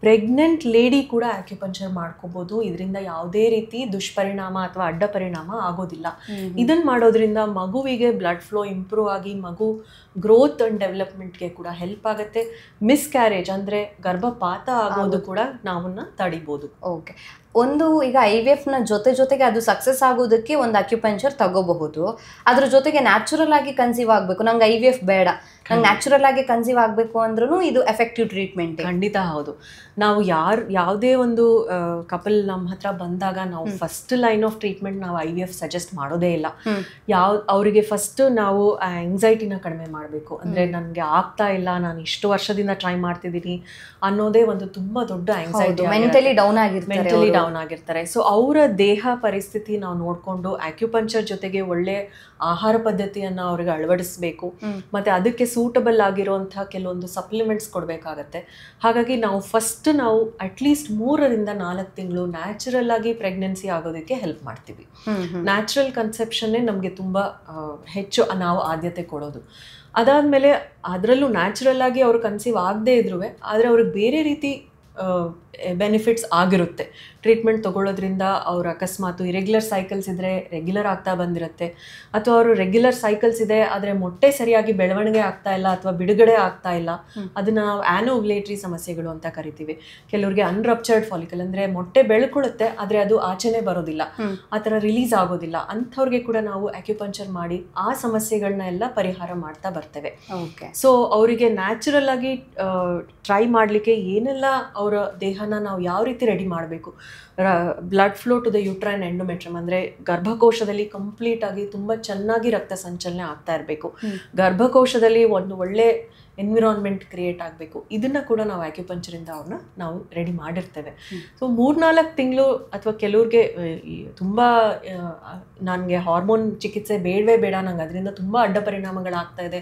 ಪ್ರೆಗ್ನೆಂಟ್ ಲೇಡಿ ಕೂಡ ಆಕ್ಯುಪಂಚರ್ ಮಾಡ್ಕೋಬೋದು. ಇದರಿಂದ ಯಾವುದೇ ರೀತಿ ದುಷ್ಪರಿಣಾಮ ಅಥವಾ ಅಡ್ಡ ಪರಿಣಾಮ ಆಗೋದಿಲ್ಲ. ಇದನ್ನು ಮಾಡೋದ್ರಿಂದ ಮಗುವಿಗೆ ಬ್ಲಡ್ ಫ್ಲೋ ಇಂಪ್ರೂವ್ ಆಗಿ ಮಗು ಗ್ರೋತ್ ಅಂಡ್ ಡೆವಲಪ್ಮೆಂಟ್ಗೆ ಕೂಡ ಹೆಲ್ಪ್ ಆಗುತ್ತೆ. ಮಿಸ್ಕ್ಯಾರೇಜ್ ಅಂದರೆ ಗರ್ಭಪಾತ ಆಗೋದು ಕೂಡ ನಾವನ್ನ ತಡಿಬೋದು. ಓಕೆ, ಒಂದು ಈಗ IVF ನ ಜೊತೆಗೆ ಅದು ಸಕ್ಸಸ್ ಆಗೋದಕ್ಕೆ ಒಂದು ಅಕ್ಯುಪಂಚರ್ ತಗೋಬಹುದು. ಅದ್ರ ಜೊತೆಗೆ ನ್ಯಾಚುರಲ್ ಆಗಿ ಕನ್ಸೀವ್ ಆಗಬೇಕು, ನಂಗೆ IVF ಬೇಡ, ನಂಗೆ ನ್ಯಾಚುರಲ್ ಆಗಿ ಕನ್ಸೀವ್ ಆಗಬೇಕು ಅಂದ್ರೂ ಇದು ಎಫೆಕ್ಟಿವ್ ಟ್ರೀಟ್ಮೆಂಟ್. ಖಂಡಿತ ಹೌದು. ನಾವು ಯಾವುದೇ ಒಂದು ಕಪಲ್ ನಮ್ಮ ಹತ್ರ ಬಂದಾಗ ನಾವು ಫಸ್ಟ್ ಲೈನ್ ಆಫ್ ಟ್ರೀಟ್ಮೆಂಟ್ ನಾವು IVF ಸಜೆಸ್ಟ್ ಮಾಡೋದೇ ಇಲ್ಲ. ಅವರಿಗೆ ಫಸ್ಟ್ ನಾವು ಆಂಗ್ಸೈಟಿನ ಕಡಿಮೆ ಮಾಡಬೇಕು. ಅಂದರೆ ನನಗೆ ಆಗ್ತಾ ಇಲ್ಲ, ನಾನು ಇಷ್ಟು ವರ್ಷದಿಂದ ಟ್ರೈ ಮಾಡ್ತಿದ್ದೀನಿ ಅನ್ನೋದೇ ಒಂದು ತುಂಬಾ ದೊಡ್ಡ ಆಂಗ್ಸೈಟಿ, ಮೆಂಟಲಿ ಡೌನ್ ಆಗಿರ್ತಾರೆ. ಸೊ ಅವರ ದೇಹ ಪರಿಸ್ಥಿತಿ ನಾವು ನೋಡಿಕೊಂಡು ಆಕ್ಯುಪಂಚರ್ ಜೊತೆಗೆ ಒಳ್ಳೆ ಆಹಾರ ಪದ್ಧತಿಯನ್ನು ಅವ್ರಿಗೆ ಅಳವಡಿಸಬೇಕು. ಮತ್ತೆ ಅದಕ್ಕೆ ಸೂಟಬಲ್ ಆಗಿರುವಂತಹ ಕೆಲವೊಂದು ಸಪ್ಲಿಮೆಂಟ್ಸ್ ಕೊಡಬೇಕಾಗತ್ತೆ. ಹಾಗಾಗಿ ನಾವು ಫಸ್ಟ್ ನಾವು ಅಟ್ಲೀಸ್ಟ್ 3 ರಿಂದ 4 ತಿಂಗಳು ನ್ಯಾಚುರಲ್ ಆಗಿ ಪ್ರೆಗ್ನೆನ್ಸಿ ಆಗೋದಕ್ಕೆ ಹೆಲ್ಪ್ ಮಾಡ್ತೀವಿ. ನ್ಯಾಚುರಲ್ ಕನ್ಸೆಪ್ಷನ್ನೇ ನಮಗೆ ತುಂಬ ಹೆಚ್ಚು ನಾವು ಆದ್ಯತೆ ಕೊಡೋದು. ಅದಾದಮೇಲೆ ಅದರಲ್ಲೂ ನ್ಯಾಚುರಲ್ ಆಗಿ ಅವ್ರು ಕನ್ಸೀವ್ ಆಗದೇ ಇದ್ರೂ ಆದರೆ ಅವ್ರಿಗೆ ಬೇರೆ ರೀತಿ ಬೆನಿಫಿಟ್ಸ್ ಆಗಿರುತ್ತೆ. ಟ್ರೀಟ್ಮೆಂಟ್ ತೊಗೊಳ್ಳೋದ್ರಿಂದ ಅವ್ರು ಅಕಸ್ಮಾತ್ ಇರೆಗ್ಯುಲರ್ ಸೈಕಲ್ಸ್ ಇದ್ದರೆ ರೆಗ್ಯುಲರ್ ಆಗ್ತಾ ಬಂದಿರುತ್ತೆ, ಅಥವಾ ಅವರು ರೆಗ್ಯುಲರ್ ಸೈಕಲ್ಸ್ ಇದೆ ಆದರೆ ಮೊಟ್ಟೆ ಸರಿಯಾಗಿ ಬೆಳವಣಿಗೆ ಆಗ್ತಾ ಇಲ್ಲ ಅಥವಾ ಬಿಡುಗಡೆ ಆಗ್ತಾ ಇಲ್ಲ, ಅದನ್ನು ನಾವು ಆ್ಯನೋವ್ಯುಲೇಟರಿ ಸಮಸ್ಯೆಗಳು ಅಂತ ಕರಿತೀವಿ. ಕೆಲವ್ರಿಗೆ ಅನ್ರಪ್ಚರ್ಡ್ ಫಾಲಿಕಲ್ ಅಂದರೆ ಮೊಟ್ಟೆ ಬೆಳ್ಕೊಳ್ಳುತ್ತೆ ಆದರೆ ಅದು ಆಚೆನೆ ಬರೋದಿಲ್ಲ, ಆ ಥರ ರಿಲೀಸ್ ಆಗೋದಿಲ್ಲ. ಅಂಥವ್ರಿಗೆ ಕೂಡ ನಾವು ಆಕ್ಯುಪಂಚರ್ ಮಾಡಿ ಆ ಸಮಸ್ಯೆಗಳನ್ನ ಎಲ್ಲ ಪರಿಹಾರ ಮಾಡ್ತಾ ಬರ್ತೇವೆ. ಸೊ ಅವರಿಗೆ ನ್ಯಾಚುರಲ್ ಆಗಿ ಟ್ರೈ ಮಾಡಲಿಕ್ಕೆ ಏನೆಲ್ಲ ಅವರ ದೇಹನ ನಾವು ಯಾವ ರೀತಿ ರೆಡಿ ಮಾಡಬೇಕು, blood flow to the uterine endometrium ಅಂದರೆ ಗರ್ಭಕೋಶದಲ್ಲಿ ಕಂಪ್ಲೀಟ್ ಆಗಿ ತುಂಬ ಚೆನ್ನಾಗಿ ರಕ್ತ ಸಂಚಲನೆ ಆಗ್ತಾ ಇರಬೇಕು, ಗರ್ಭಕೋಶದಲ್ಲಿ ಒಂದು ಒಳ್ಳೆ ಎನ್ವಿರಾನ್ಮೆಂಟ್ ಕ್ರಿಯೇಟ್ ಆಗಬೇಕು. ಇದನ್ನು ಕೂಡ ನಾವು ಆಕ್ಯುಪಂಚರಿಂದ ಅವ್ರನ್ನ ನಾವು ರೆಡಿ ಮಾಡಿರ್ತೇವೆ. ಸೊ 3-4 ತಿಂಗಳು ಅಥವಾ ಕೆಲವ್ರಿಗೆ ತುಂಬ ನನಗೆ ಹಾರ್ಮೋನ್ ಚಿಕಿತ್ಸೆ ಬೇಡವೇ ಬೇಡ, ನಂಗೆ ಅದರಿಂದ ತುಂಬ ಅಡ್ಡ ಪರಿಣಾಮಗಳಾಗ್ತಾ ಇದೆ,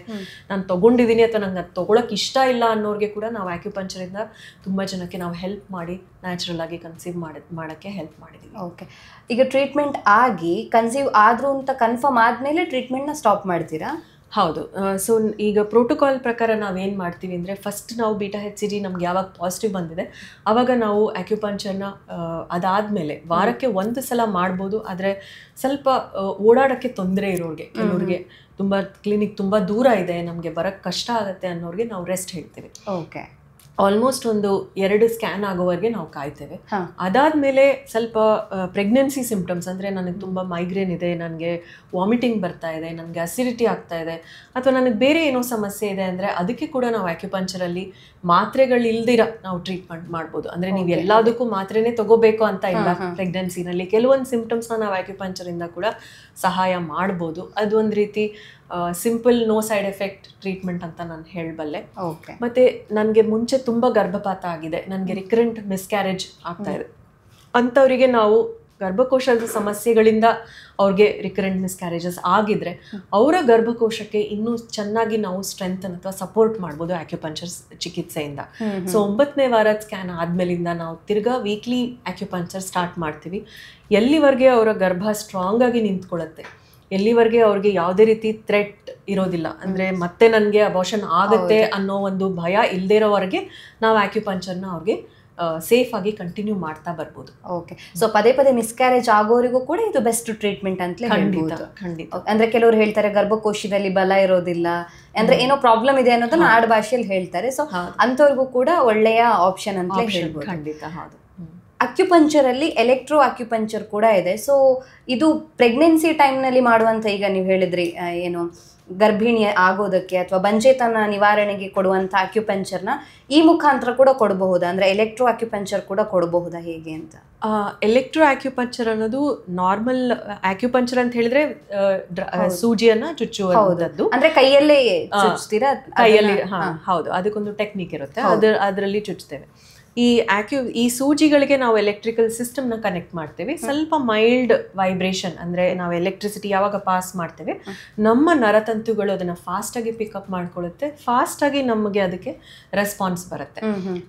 ನಾನು ತೊಗೊಂಡಿದ್ದೀನಿ ಅಥವಾ ನಂಗೆ ಅದು ತೊಗೊಳಕ್ಕೆ ಇಷ್ಟ ಇಲ್ಲ ಅನ್ನೋರಿಗೆ ಕೂಡ ನಾವು ಆಕ್ಯುಪಂಚರಿಂದ ತುಂಬ ಜನಕ್ಕೆ ನಾವು ಹೆಲ್ಪ್ ಮಾಡಿ ನ್ಯಾಚುರಲ್ ಆಗಿ ಕನ್ಸೀವ್ ಮಾಡೋಕ್ಕೆ ಹೆಲ್ಪ್ ಮಾಡಿದ್ದೀವಿ. ಓಕೆ, ಈಗ ಟ್ರೀಟ್ಮೆಂಟ್ ಆಗಿ ಕನ್ಸೀವ್ ಆದರೂ ಅಂತ ಕನ್ಫರ್ಮ್ ಆದಮೇಲೆ ಟ್ರೀಟ್ಮೆಂಟ್ನ ಸ್ಟಾಪ್ ಮಾಡ್ತೀರಾ? ಹೌದು. ಸೊ ಈಗ ಪ್ರೋಟೋಕಾಲ್ ಪ್ರಕಾರ ನಾವೇನು ಮಾಡ್ತೀವಿ ಅಂದರೆ ಫಸ್ಟ್ ನಾವು β-HCG ನಮ್ಗೆ ಯಾವಾಗ ಪಾಸಿಟಿವ್ ಬಂದಿದೆ ಆವಾಗ ನಾವು ಆಕ್ಯುಪಂಚರ್ನ ಅದಾದಮೇಲೆ ವಾರಕ್ಕೆ 1 ಸಲ ಮಾಡ್ಬೋದು. ಆದರೆ ಸ್ವಲ್ಪ ಓಡಾಡೋಕ್ಕೆ ತೊಂದರೆ ಇರೋರಿಗೆ, ಕೆಲವ್ರಿಗೆ ತುಂಬ ಕ್ಲಿನಿಕ್ ತುಂಬ ದೂರ ಇದೆ, ನಮಗೆ ಬರೋಕ್ಕೆ ಕಷ್ಟ ಆಗುತ್ತೆ ಅನ್ನೋರಿಗೆ ನಾವು ರೆಸ್ಟ್ ಹೇಳ್ತೀವಿ. ಓಕೆ, ಆಲ್ಮೋಸ್ಟ್ ಒಂದು 2 ಸ್ಕ್ಯಾನ್ ಆಗೋವರೆಗೆ ನಾವು ಕಾಯ್ತೇವೆ. ಅದಾದಮೇಲೆ ಸ್ವಲ್ಪ ಪ್ರೆಗ್ನೆನ್ಸಿ ಸಿಂಪ್ಟಮ್ಸ್ ಅಂದರೆ ನನಗೆ ತುಂಬ ಮೈಗ್ರೇನ್ ಇದೆ, ನನಗೆ ವಾಮಿಟಿಂಗ್ ಬರ್ತಾ ಇದೆ, ನನಗೆ ಅಸಿಡಿಟಿ ಆಗ್ತಾ ಇದೆ, ಅಥವಾ ನನಗೆ ಬೇರೆ ಏನೋ ಸಮಸ್ಯೆ ಇದೆ ಅಂದರೆ ಅದಕ್ಕೆ ಕೂಡ ನಾವು ಆಕ್ಯುಪಂಚರಲ್ಲಿ ಮಾತ್ರೆಗಳಿಲ್ದಿರ ನಾವು ಟ್ರೀಟ್ಮೆಂಟ್ ಮಾಡ್ಬೋದು. ಅಂದರೆ ನೀವು ಎಲ್ಲದಕ್ಕೂ ಮಾತ್ರೆನೇ ತಗೋಬೇಕು ಅಂತ ಇಲ್ಲ. ಪ್ರೆಗ್ನೆನ್ಸಿನಲ್ಲಿ ಕೆಲವೊಂದು ಸಿಂಪ್ಟಮ್ಸ್ನ ನಾವು ಆಕ್ಯುಪಂಚರಿಂದ ಕೂಡ ಸಹಾಯ ಮಾಡ್ಬೋದು. ಅದು ಒಂದು ರೀತಿ simple no side effect treatment ಅಂತ ನಾನು ಹೇಳಬಲ್ಲೆ. ಮತ್ತೆ ನನಗೆ ಮುಂಚೆ ತುಂಬ ಗರ್ಭಪಾತ ಆಗಿದೆ, ನನಗೆ ರಿಕರೆಂಟ್ ಮಿಸ್ಕ್ಯಾರೇಜ್ ಆಗ್ತಾ ಇದೆ ಅಂಥವರಿಗೆ ನಾವು ಗರ್ಭಕೋಶದ ಸಮಸ್ಯೆಗಳಿಂದ ಅವ್ರಿಗೆ ರಿಕರೆಂಟ್ ಮಿಸ್ಕ್ಯಾರೇಜಸ್ ಆಗಿದ್ರೆ ಅವರ ಗರ್ಭಕೋಶಕ್ಕೆ ಇನ್ನೂ ಚೆನ್ನಾಗಿ ನಾವು ಸ್ಟ್ರೆಂತ್ ಅಥವಾ ಸಪೋರ್ಟ್ ಮಾಡ್ಬೋದು ಆಕ್ಯುಪಂಚರ್ ಚಿಕಿತ್ಸೆಯಿಂದ. ಸೊ 9ನೇ ವಾರದ ಸ್ಕ್ಯಾನ್ ಆದ್ಮೇಲಿಂದ ನಾವು ತಿರ್ಗಾ ವೀಕ್ಲಿ ಆಕ್ಯುಪಂಚರ್ ಸ್ಟಾರ್ಟ್ ಮಾಡ್ತೀವಿ. ಎಲ್ಲಿವರೆಗೆ ಅವರ ಗರ್ಭ ಸ್ಟ್ರಾಂಗ್ ಆಗಿ ನಿಂತ್ಕೊಳ್ಳುತ್ತೆ, ಎಲ್ಲಿವರೆಗೆ ಅವ್ರಿಗೆ ಯಾವುದೇ ರೀತಿ ಥ್ರೆಟ್ ಇರೋದಿಲ್ಲ, ಅಂದರೆ ಮತ್ತೆ ನನಗೆ ಅಬೋಷನ್ ಆಗುತ್ತೆ ಅನ್ನೋ ಒಂದು ಭಯ ಇಲ್ಲದೇ ಇರೋವರೆಗೆ ನಾವು ಆಕ್ಯುಪಂಚರ್ನ ಅವ್ರಿಗೆ ಸೇಫ್ ಆಗಿ ಕಂಟಿನ್ಯೂ ಮಾಡ್ತಾ ಬರ್ಬೋದು. ಓಕೆ, ಸೊ ಪದೇ ಮಿಸ್ಕ್ಯಾರೇಜ್ ಆಗೋರಿಗೂ ಕೂಡ ಇದು ಬೆಸ್ಟ್ ಟ್ರೀಟ್ಮೆಂಟ್ ಅಂತಲೇ ಖಂಡಿತ. ಅಂದ್ರೆ ಕೆಲವರು ಹೇಳ್ತಾರೆ ಗರ್ಭಕೋಶದಲ್ಲಿ ಬಲ ಇರೋದಿಲ್ಲ, ಅಂದ್ರೆ ಏನೋ ಪ್ರಾಬ್ಲಮ್ ಇದೆ ಅನ್ನೋದನ್ನ ಆಡ್ ಭಾಷೆಯಲ್ಲಿ ಹೇಳ್ತಾರೆ. ಸೊ ಅಂಥವ್ರಿಗೂ ಕೂಡ ಒಳ್ಳೆಯ ಆಪ್ಷನ್ ಅಂತ ಹೇಳ್ಬೋದು. ಖಂಡಿತ ಹೌದು. ಅಕ್ಯುಪಂಚರ್ ಅಲ್ಲಿ ಎಲೆಕ್ಟ್ರೋ ಅಕ್ಯುಪಂಚರ್ ಕೂಡ ಇದೆ. ಸೊ ಇದು ಪ್ರೆಗ್ನೆನ್ಸಿ ಟೈಮ್ನಲ್ಲಿ ಮಾಡುವಂಥ, ಈಗ ನೀವು ಹೇಳಿದ್ರಿ ಏನು ಗರ್ಭಿಣಿ ಆಗೋದಕ್ಕೆ ಅಥವಾ ಬಂಜೆತನ ನಿವಾರಣೆಗೆ ಕೊಡುವಂಥ ಅಕ್ಯುಪಂಚರ್ನ ಈ ಮುಖಾಂತರ ಕೂಡ ಕೊಡಬಹುದಾ, ಅಂದರೆ ಎಲೆಕ್ಟ್ರೋ ಅಕ್ಯುಪಂಚರ್ ಕೂಡ ಕೊಡಬಹುದಾ, ಹೇಗೆ ಅಂತ? ಎಲೆಕ್ಟ್ರೋ ಆಕ್ಯುಪಂಚರ್ ಅನ್ನೋದು ನಾರ್ಮಲ್ ಆಕ್ಯುಪಂಚರ್ ಅಂತ ಹೇಳಿದ್ರೆ ಸೂಜಿಯನ್ನ ಚುಚ್ಚುವಂಥದ್ದು, ಅಂದ್ರೆ ಕೈಯಲ್ಲೇ ಚುಚ್ತೀರಾ? ಕೈಯಲ್ಲಿ, ಹೌದು, ಅದಕ್ಕೊಂದು ಟೆಕ್ನಿಕ್ ಇರುತ್ತೆ, ಅದರಲ್ಲಿ ಚುಚ್ತೇವೆ. ಈ ಸೂಜಿಗಳಿಗೆ ನಾವು ಎಲೆಕ್ಟ್ರಿಕಲ್ ಸಿಸ್ಟಮ್ನ ಕನೆಕ್ಟ್ ಮಾಡ್ತೇವೆ. ಸ್ವಲ್ಪ ಮೈಲ್ಡ್ ವೈಬ್ರೇಷನ್ ಅಂದರೆ ನಾವು ಎಲೆಕ್ಟ್ರಿಸಿಟಿ ಯಾವಾಗ ಪಾಸ್ ಮಾಡ್ತೇವೆ ನಮ್ಮ ನರತಂತುಗಳು ಅದನ್ನು ಫಾಸ್ಟಾಗಿ ಪಿಕಪ್ ಮಾಡ್ಕೊಳ್ಳುತ್ತೆ, ಫಾಸ್ಟಾಗಿ ನಮಗೆ ಅದಕ್ಕೆ ರೆಸ್ಪಾನ್ಸ್ ಬರುತ್ತೆ.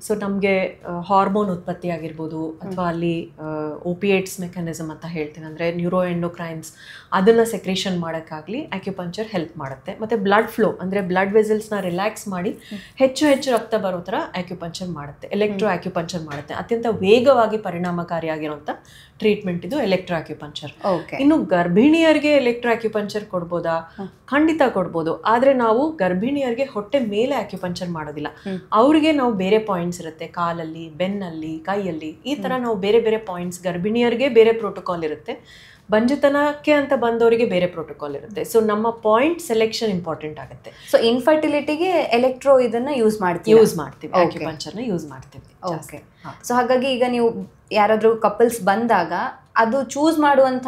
ಸೊ ನಮಗೆ ಹಾರ್ಮೋನ್ ಉತ್ಪತ್ತಿ ಆಗಿರ್ಬೋದು ಅಥವಾ ಅಲ್ಲಿ ಓಪಿಯೇಟ್ಸ್ ಮೆಕ್ಯಾನಿಸಮ್ ಅಂತ ಹೇಳ್ತೀವಿ, ಅಂದರೆ ನ್ಯೂರೋ ಎಂಡೋಕ್ರೈನ್ಸ್ ಅದನ್ನು ಸೆಕ್ರೇಷನ್ ಮಾಡೋಕ್ಕಾಗಲಿ ಆಕ್ಯುಪಂಚರ್ ಹೆಲ್ಪ್ ಮಾಡುತ್ತೆ. ಮತ್ತು ಬ್ಲಡ್ ಫ್ಲೋ ಅಂದರೆ ಬ್ಲಡ್ ವೆಸಲ್ಸ್ನ ರಿಲ್ಯಾಕ್ಸ್ ಮಾಡಿ ಹೆಚ್ಚು ಹೆಚ್ಚು ರಕ್ತ ಬರೋ ಥರ ಆಕ್ಯುಪಂಚರ್ ಮಾಡುತ್ತೆ, ಎಲೆಕ್ಟ್ರೋ ಆಕ್ಯುಪಂಚರ್ ಮಾಡುತ್ತೆ. ಅತ್ಯಂತ ವೇಗವಾಗಿ ಪರಿಣಾಮಕಾರಿಯಾಗಿರುವಂಥ ಟ್ರೀಟ್ಮೆಂಟ್ ಇದು ಎಲೆಕ್ಟ್ರೋ ಆಕ್ಯುಪಂಚರ್. ಇನ್ನು ಗರ್ಭಿಣಿಯರಿಗೆ ಎಲೆಕ್ಟ್ರೋ ಆಕ್ಯುಪಂಚರ್ ಕೊಡ್ಬೋದಾ? ಖಂಡಿತ ಕೊಡ್ಬೋದು. ಆದರೆ ನಾವು ಗರ್ಭಿಣಿಯರಿಗೆ ಹೊಟ್ಟೆ ಮೇಲೆ ಆಕ್ಯುಪಂಚರ್ ಮಾಡೋದಿಲ್ಲ. ಅವರಿಗೆ ನಾವು ಬೇರೆ ಪಾಯಿಂಟ್ಸ್ ಇರುತ್ತೆ, ಕಾಲಲ್ಲಿ, ಬೆನ್ನಲ್ಲಿ, ಕೈಯಲ್ಲಿ, ಈ ಥರ ನಾವು ಬೇರೆ ಬೇರೆ ಪಾಯಿಂಟ್ಸ್, ಗರ್ಭಿಣಿಯರಿಗೆ ಬೇರೆ ಪ್ರೋಟೋಕಾಲ್ ಇರುತ್ತೆ, ಬಂಜೆತನಕ್ಕೆ ಅಂತ ಬಂದವರಿಗೆ ಬೇರೆ ಪ್ರೋಟೋಕಾಲ್ ಇರುತ್ತೆ. ಸೊ ನಮ್ಮ ಪಾಯಿಂಟ್ ಸೆಲೆಕ್ಷನ್ ಇಂಪಾರ್ಟೆಂಟ್ ಆಗುತ್ತೆ. ಸೊ ಇನ್ಫರ್ಟಿಲಿಟಿಗೆ ಎಲೆಕ್ಟ್ರೋ ಇದನ್ನ ಯೂಸ್ ಮಾಡ್ತೀವಿ, ಆಕ್ಯುಪಂಚರ್ನ ಯೂಸ್ ಮಾಡ್ತೀವಿ. ಓಕೆ. ಸೊ ಹಾಗಾಗಿ ಈಗ ನೀವು ಯಾರಾದ್ರೂ ಕಪಲ್ಸ್ ಬಂದಾಗ ಅದು ಚೂಸ್ ಮಾಡುವಂತ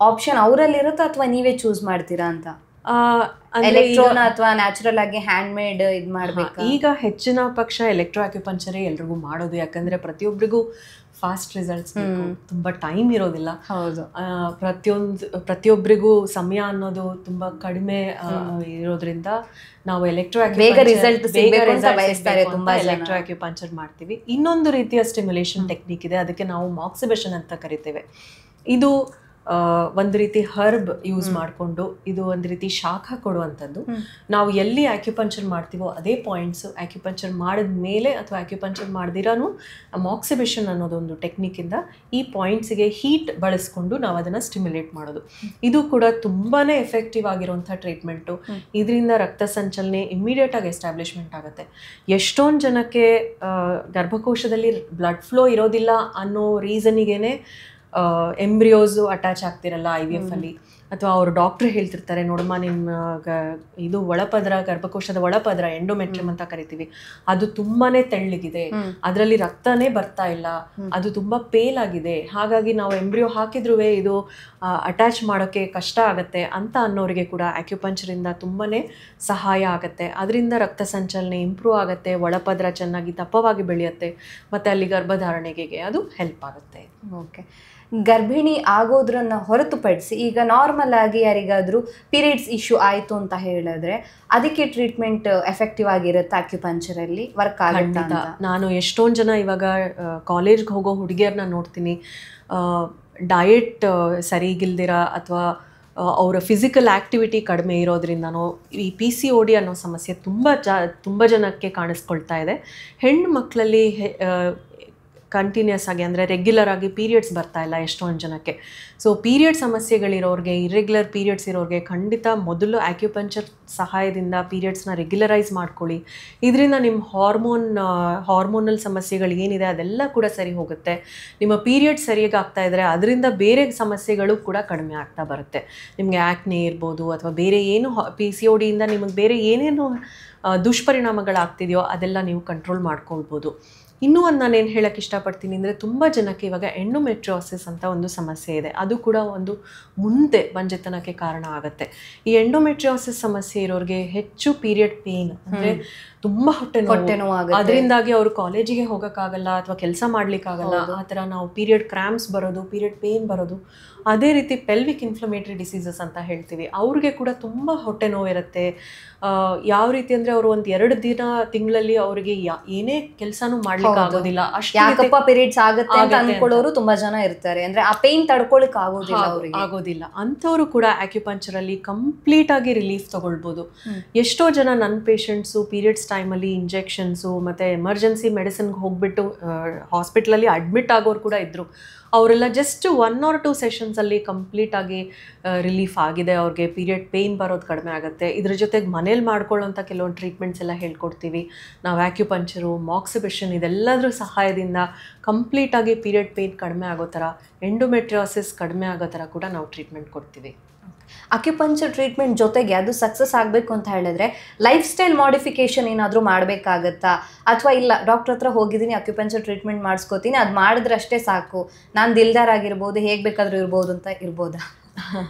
ಆಪ್ಷನ್ ಅವರಲ್ಲಿ ಇರುತ್ತಾ ಅಥವಾ ನೀವೇ ಚೂಸ್ ಮಾಡ್ತೀರಾ ಅಂತ? ಎಲೆಕ್ಟ್ರೋನ ಅಥವಾ ನ್ಯಾಚುರಲ್ ಆಗಿ ಹ್ಯಾಂಡ್ ಮೇಡ್ ಇದು ಮಾಡ್ಬೇಕು? ಈಗ ಹೆಚ್ಚಿನ ಪಕ್ಷ ಎಲೆಕ್ಟ್ರೋ ಆಕ್ಯುಪಂಚರೇ ಎಲ್ರಿಗೂ ಮಾಡೋದು, ಯಾಕಂದ್ರೆ ಪ್ರತಿಯೊಬ್ಬರಿಗೂ ಫಾಸ್ಟ್ ರಿಸಲ್ಟ್ಸ್ ಬೇಕು, ತುಂಬಾ ಟೈಮ್ ಇರೋದಿಲ್ಲ. ಹೌದು. ಪ್ರತಿಯೊಬ್ಬರಿಗೂ ಸಮಯ ಅನ್ನೋದು ತುಂಬಾ ಕಡಿಮೆ ಇರೋದ್ರಿಂದ ನಾವು ಎಲೆಕ್ಟ್ರೋ ಆಕ್ಯುಪಂಚರ್ ಮಾಡ್ತೀವಿ. ಇನ್ನೊಂದು ರೀತಿಯ ಸ್ಟಿಮ್ಯುಲೇಷನ್ ಟೆಕ್ನಿಕ್ ಇದೆ, ಅದಕ್ಕೆ ನಾವು ಮಾಕ್ಸಿಬೇಷನ್ ಅಂತ ಕರಿತೇವೆ. ಇದು ಒಂದು ರೀತಿ ಹರ್ಬ್ ಯೂಸ್ ಮಾಡಿಕೊಂಡು, ಇದು ಒಂದು ರೀತಿ ಶಾಖ ಕೊಡುವಂಥದ್ದು. ನಾವು ಎಲ್ಲಿ ಆಕ್ಯುಪಂಚರ್ ಮಾಡ್ತೀವೋ ಅದೇ ಪಾಯಿಂಟ್ಸ್ ಆಕ್ಯುಪಂಚರ್ ಮಾಡಿದ ಮೇಲೆ ಅಥವಾ ಆಕ್ಯುಪಂಚರ್ ಮಾಡ್ದಿರಾನು ಮಾಕ್ಸಿಬೇಷನ್ ಅನ್ನೋದೊಂದು ಟೆಕ್ನಿಕ್ಕಿಂದ ಈ ಪಾಯಿಂಟ್ಸಿಗೆ ಹೀಟ್ ಬಳಸ್ಕೊಂಡು ನಾವು ಅದನ್ನು ಸ್ಟಿಮ್ಯುಲೇಟ್ ಮಾಡೋದು. ಇದು ಕೂಡ ತುಂಬಾ ಎಫೆಕ್ಟಿವ್ ಆಗಿರುವಂಥ ಟ್ರೀಟ್ಮೆಂಟು. ಇದರಿಂದ ರಕ್ತ ಸಂಚಲನೆ ಇಮ್ಮಿಡಿಯೇಟ್ ಆಗಿ ಎಸ್ಟಾಬ್ಲಿಷ್ಮೆಂಟ್ ಆಗುತ್ತೆ. ಎಷ್ಟೊಂದು ಜನಕ್ಕೆ ಗರ್ಭಕೋಶದಲ್ಲಿ ಬ್ಲಡ್ ಫ್ಲೋ ಇರೋದಿಲ್ಲ ಅನ್ನೋ ರೀಸನಿಗೇನೆ ಎಂಬ್ರಿಯೋಸು ಅಟ್ಯಾಚ್ ಆಗ್ತಿರಲ್ಲ IVF ಅಲ್ಲಿ, ಅಥವಾ ಅವರು ಡಾಕ್ಟ್ರ್ ಹೇಳ್ತಿರ್ತಾರೆ, ನೋಡಮ್ಮ ನಿಮ್ಮ ಇದು ಒಳಪದ್ರ, ಗರ್ಭಕೋಶದ ಒಳಪದ್ರ ಎಂಡೋಮೆಟ್ರಿಯಮ್ ಅಂತ ಕರಿತೀವಿ, ಅದು ತುಂಬಾನೇ ತೆಳ್ಳಗಿದೆ, ಅದರಲ್ಲಿ ರಕ್ತನೇ ಬರ್ತಾ ಇಲ್ಲ, ಅದು ತುಂಬಾ ಪೇಲ್ ಆಗಿದೆ, ಹಾಗಾಗಿ ನಾವು ಎಂಬ್ರಿಯೋ ಹಾಕಿದ್ರೂ ಇದು ಅಟ್ಯಾಚ್ ಮಾಡೋಕ್ಕೆ ಕಷ್ಟ ಆಗುತ್ತೆ ಅಂತ ಅನ್ನೋರಿಗೆ ಕೂಡ ಆಕ್ಯುಪಂಚರಿಂದ ತುಂಬಾನೇ ಸಹಾಯ ಆಗುತ್ತೆ. ಅದರಿಂದ ರಕ್ತ ಸಂಚಲನೆ ಇಂಪ್ರೂವ್ ಆಗುತ್ತೆ, ಒಳಪದ್ರ ಚೆನ್ನಾಗಿ ದಪ್ಪವಾಗಿ ಬೆಳೆಯುತ್ತೆ, ಮತ್ತು ಅಲ್ಲಿ ಗರ್ಭಧಾರಣೆಗೆ ಅದು ಹೆಲ್ಪ್ ಆಗುತ್ತೆ. ಓಕೆ. ಗರ್ಭಿಣಿ ಆಗೋದ್ರನ್ನ ಹೊರತುಪಡಿಸಿ ಈಗ ನಾರ್ಮಲ್ ಆಗಿ ಯಾರಿಗಾದ್ರೂ ಪೀರಿಯಡ್ಸ್ ಇಶ್ಯೂ ಆಯಿತು ಅಂತ ಹೇಳಿದ್ರೆ ಅದಕ್ಕೆ ಟ್ರೀಟ್ಮೆಂಟ್ ಎಫೆಕ್ಟಿವ್ ಆಗಿರುತ್ತೆ ಆಕ್ಯುಪಂಚರಲ್ಲಿ, ವರ್ಕ್ ಆಗುತ್ತೆ ಅಂತ? ನಾನು ಎಷ್ಟೊಂದು ಜನ ಇವಾಗ ಕಾಲೇಜ್ಗೆ ಹೋಗೋ ಹುಡುಗಿಯರನ್ನ ನೋಡ್ತೀನಿ, ಡಯಟ್ ಸರಿಗಿಲ್ದಿರ ಅಥವಾ ಅವರ ಫಿಸಿಕಲ್ ಆ್ಯಕ್ಟಿವಿಟಿ ಕಡಿಮೆ ಇರೋದ್ರಿಂದನೋ ಈ PCOD ಅನ್ನೋ ಸಮಸ್ಯೆ ತುಂಬ ಜನಕ್ಕೆ ಕಾಣಿಸ್ಕೊಳ್ತಾ ಇದೆ. ಹೆಣ್ಣು ಮಕ್ಕಳಲ್ಲಿ ಕಂಟಿನ್ಯೂಸ್ ಆಗಿ ಅಂದರೆ ರೆಗ್ಯುಲರ್ ಆಗಿ ಪೀರಿಯಡ್ಸ್ ಬರ್ತಾ ಇಲ್ಲ ಎಷ್ಟೊಂದು ಜನಕ್ಕೆ. ಸೊ ಪೀರಿಯಡ್ ಸಮಸ್ಯೆಗಳಿರೋರಿಗೆ, ಇರ್ರೆಗ್ಯುಲರ್ ಪೀರಿಯಡ್ಸ್ ಇರೋರಿಗೆ ಖಂಡಿತ ಮೊದಲು ಆಕ್ಯುಪಂಚರ್ ಸಹಾಯದಿಂದ ಪೀರಿಯಡ್ಸ್ನ ರೆಗ್ಯುಲರೈಸ್ ಮಾಡ್ಕೊಳ್ಳಿ. ಇದರಿಂದ ನಿಮ್ಮ ಹಾರ್ಮೋನಲ್ ಸಮಸ್ಯೆಗಳು ಏನಿದೆ ಅದೆಲ್ಲ ಕೂಡ ಸರಿ ಹೋಗುತ್ತೆ. ನಿಮ್ಮ ಪೀರಿಯಡ್ ಸರಿಯಾಗಿ ಆಗ್ತಾ ಇದ್ದರೆ ಅದರಿಂದ ಬೇರೆ ಸಮಸ್ಯೆಗಳು ಕೂಡ ಕಡಿಮೆ ಆಗ್ತಾ ಬರುತ್ತೆ. ನಿಮಗೆ ಆ್ಯಕ್ನೆ ಇರ್ಬೋದು ಅಥವಾ ಬೇರೆ ಏನು PCODಯಿಂದ ನಿಮಗೆ ಬೇರೆ ಏನೇನು ದುಷ್ಪರಿಣಾಮಗಳಾಗ್ತಿದೆಯೋ ಅದೆಲ್ಲ ನೀವು ಕಂಟ್ರೋಲ್ ಮಾಡ್ಕೊಳ್ಬೋದು. ಇನ್ನೂ ಒಂದು ನಾನೇನು ಹೇಳೋಕ್ಕೆ ಇಷ್ಟಪಡ್ತೀನಿ ಅಂದರೆ, ತುಂಬ ಜನಕ್ಕೆ ಇವಾಗ ಎಂಡೋಮೆಟ್ರಿಯೋಸಿಸ್ ಅಂತ ಒಂದು ಸಮಸ್ಯೆ ಇದೆ, ಅದು ಕೂಡ ಒಂದು ಮುಂದೆ ಬಂಜೆತನಕ್ಕೆ ಕಾರಣ ಆಗುತ್ತೆ. ಈ ಎಂಡೋಮೆಟ್ರಿಯೋಸಿಸ್ ಸಮಸ್ಯೆ ಇರೋರಿಗೆ ಹೆಚ್ಚು ಪೀರಿಯಡ್ ಪೇನ್ ಅಂದರೆ ತುಂಬ ಹೊಟ್ಟೆ ನೋವು, ಅದರಿಂದಾಗಿ ಅವರು ಕಾಲೇಜಿಗೆ ಹೋಗೋಕ್ಕಾಗಲ್ಲ ಅಥವಾ ಕೆಲಸ ಮಾಡ್ಲಿಕ್ಕಾಗಲ್ಲ, ಆ ಥರ ನಾವು ಪೀರಿಯಡ್ ಕ್ರ್ಯಾಂಪ್ಸ್ ಬರೋದು, ಪೀರಿಯಡ್ ಪೇನ್ ಬರೋದು. ಅದೇ ರೀತಿ ಪೆಲ್ವಿಕ್ ಇನ್ಫ್ಲಮೇಟರಿ ಡಿಸೀಸಸ್ ಅಂತ ಹೇಳ್ತೀವಿ, ಅವ್ರಿಗೆ ಕೂಡ ತುಂಬ ಹೊಟ್ಟೆ ನೋವು ಇರುತ್ತೆ. ಯಾವ ರೀತಿ ಅಂದರೆ ಅವರು ಒಂದು 2 ದಿನ ತಿಂಗಳಲ್ಲಿ ಅವರಿಗೆ ಏನೇ ಕೆಲಸನೂ ಮಾಡ್ಲಿಕ್ಕೆ ಆಗೋದಿಲ್ಲ, ಯಾಕಪ್ಪ ಪೀರಿಯಡ್ಸ್ ಆಗುತ್ತೆ ಅಂತ ಅನ್ಕೊಳ್ಳೋರು ತುಂಬಾ ಜನ ಇರ್ತಾರೆ. ಅಂದ್ರೆ ಆ ಪೇನ್ ತಡ್ಕೊಳಕ್ ಆಗೋದಿಲ್ಲ ಅಂಥವ್ರು ಕೂಡ ಆಕ್ಯುಪಂಚರ್ ಅಲ್ಲಿ ಕಂಪ್ಲೀಟ್ ಆಗಿ ರಿಲೀಫ್ ತಗೊಳ್ಬೋದು. ಎಷ್ಟೋ ಜನ ನನ್ನ ಪೇಷಂಟ್ಸು ಪೀರಿಯಡ್ಸ್ ಟೈಮಲ್ಲಿ ಇಂಜೆಕ್ಷನ್ಸು ಮತ್ತು ಎಮರ್ಜೆನ್ಸಿ ಮೆಡಿಸಿನ್ಗೆ ಹೋಗ್ಬಿಟ್ಟು ಹಾಸ್ಪಿಟ್ಲಲ್ಲಿ ಅಡ್ಮಿಟ್ ಆಗೋರು ಕೂಡ ಇದ್ದರು. ಅವರೆಲ್ಲ ಜಸ್ಟ್ 1 or 2 ಸೆಷನ್ಸಲ್ಲಿ ಕಂಪ್ಲೀಟಾಗಿ ರಿಲೀಫ್ ಆಗಿದೆ, ಅವ್ರಿಗೆ ಪೀರಿಯಡ್ ಪೇಯ್ನ್ ಬರೋದು ಕಡಿಮೆ ಆಗುತ್ತೆ. ಇದ್ರ ಜೊತೆಗೆ ಮನೇಲಿ ಮಾಡ್ಕೊಳ್ಳೋಂಥ ಕೆಲವೊಂದು ಟ್ರೀಟ್ಮೆಂಟ್ಸ್ ಎಲ್ಲ ಹೇಳ್ಕೊಡ್ತೀವಿ ನಾವು. ಆಕ್ಯುಪಂಚರು, ಮಾಕ್ಸಿಬೇಷನ್ ಇದೆಲ್ಲದರ ಸಹಾಯದಿಂದ ಕಂಪ್ಲೀಟಾಗಿ ಪೀರಿಯಡ್ ಪೇಯ್ನ್ ಕಡಿಮೆ ಆಗೋ ಥರ, ಎಂಡೋಮೆಟ್ರಿಯೋಸಿಸ್ ಕಡಿಮೆ ಆಗೋ ಥರ ಕೂಡ ನಾವು ಟ್ರೀಟ್ಮೆಂಟ್ ಕೊಡ್ತೀವಿ. ಅಕ್ಯುಪಂಚರ್ ಟ್ರೀಟ್ಮೆಂಟ್ ಜೊತೆಗೆ ಅದು ಸಕ್ಸಸ್ ಆಗಬೇಕು ಅಂತ ಹೇಳಿದ್ರೆ ಲೈಫ್ ಸ್ಟೈಲ್ ಮಾಡಿಫಿಕೇಶನ್ ಏನಾದರೂ ಮಾಡಬೇಕಾಗತ್ತಾ, ಅಥವಾ ಇಲ್ಲ ಡಾಕ್ಟರ್ ಹತ್ರ ಹೋಗಿದ್ದೀನಿ ಅಕ್ಯುಪಂಚರ್ ಟ್ರೀಟ್ಮೆಂಟ್ ಮಾಡಿಸ್ಕೋತೀನಿ, ಅದು ಮಾಡಿದ್ರೆ ಅಷ್ಟೇ ಸಾಕು, ನಾನು ದಿಲ್ದಾರ್ ಆಗಿರ್ಬೋದು, ಹೇಗೆ ಬೇಕಾದರೂ ಇರ್ಬೋದು ಅಂತ ಇರ್ಬೋದಾ?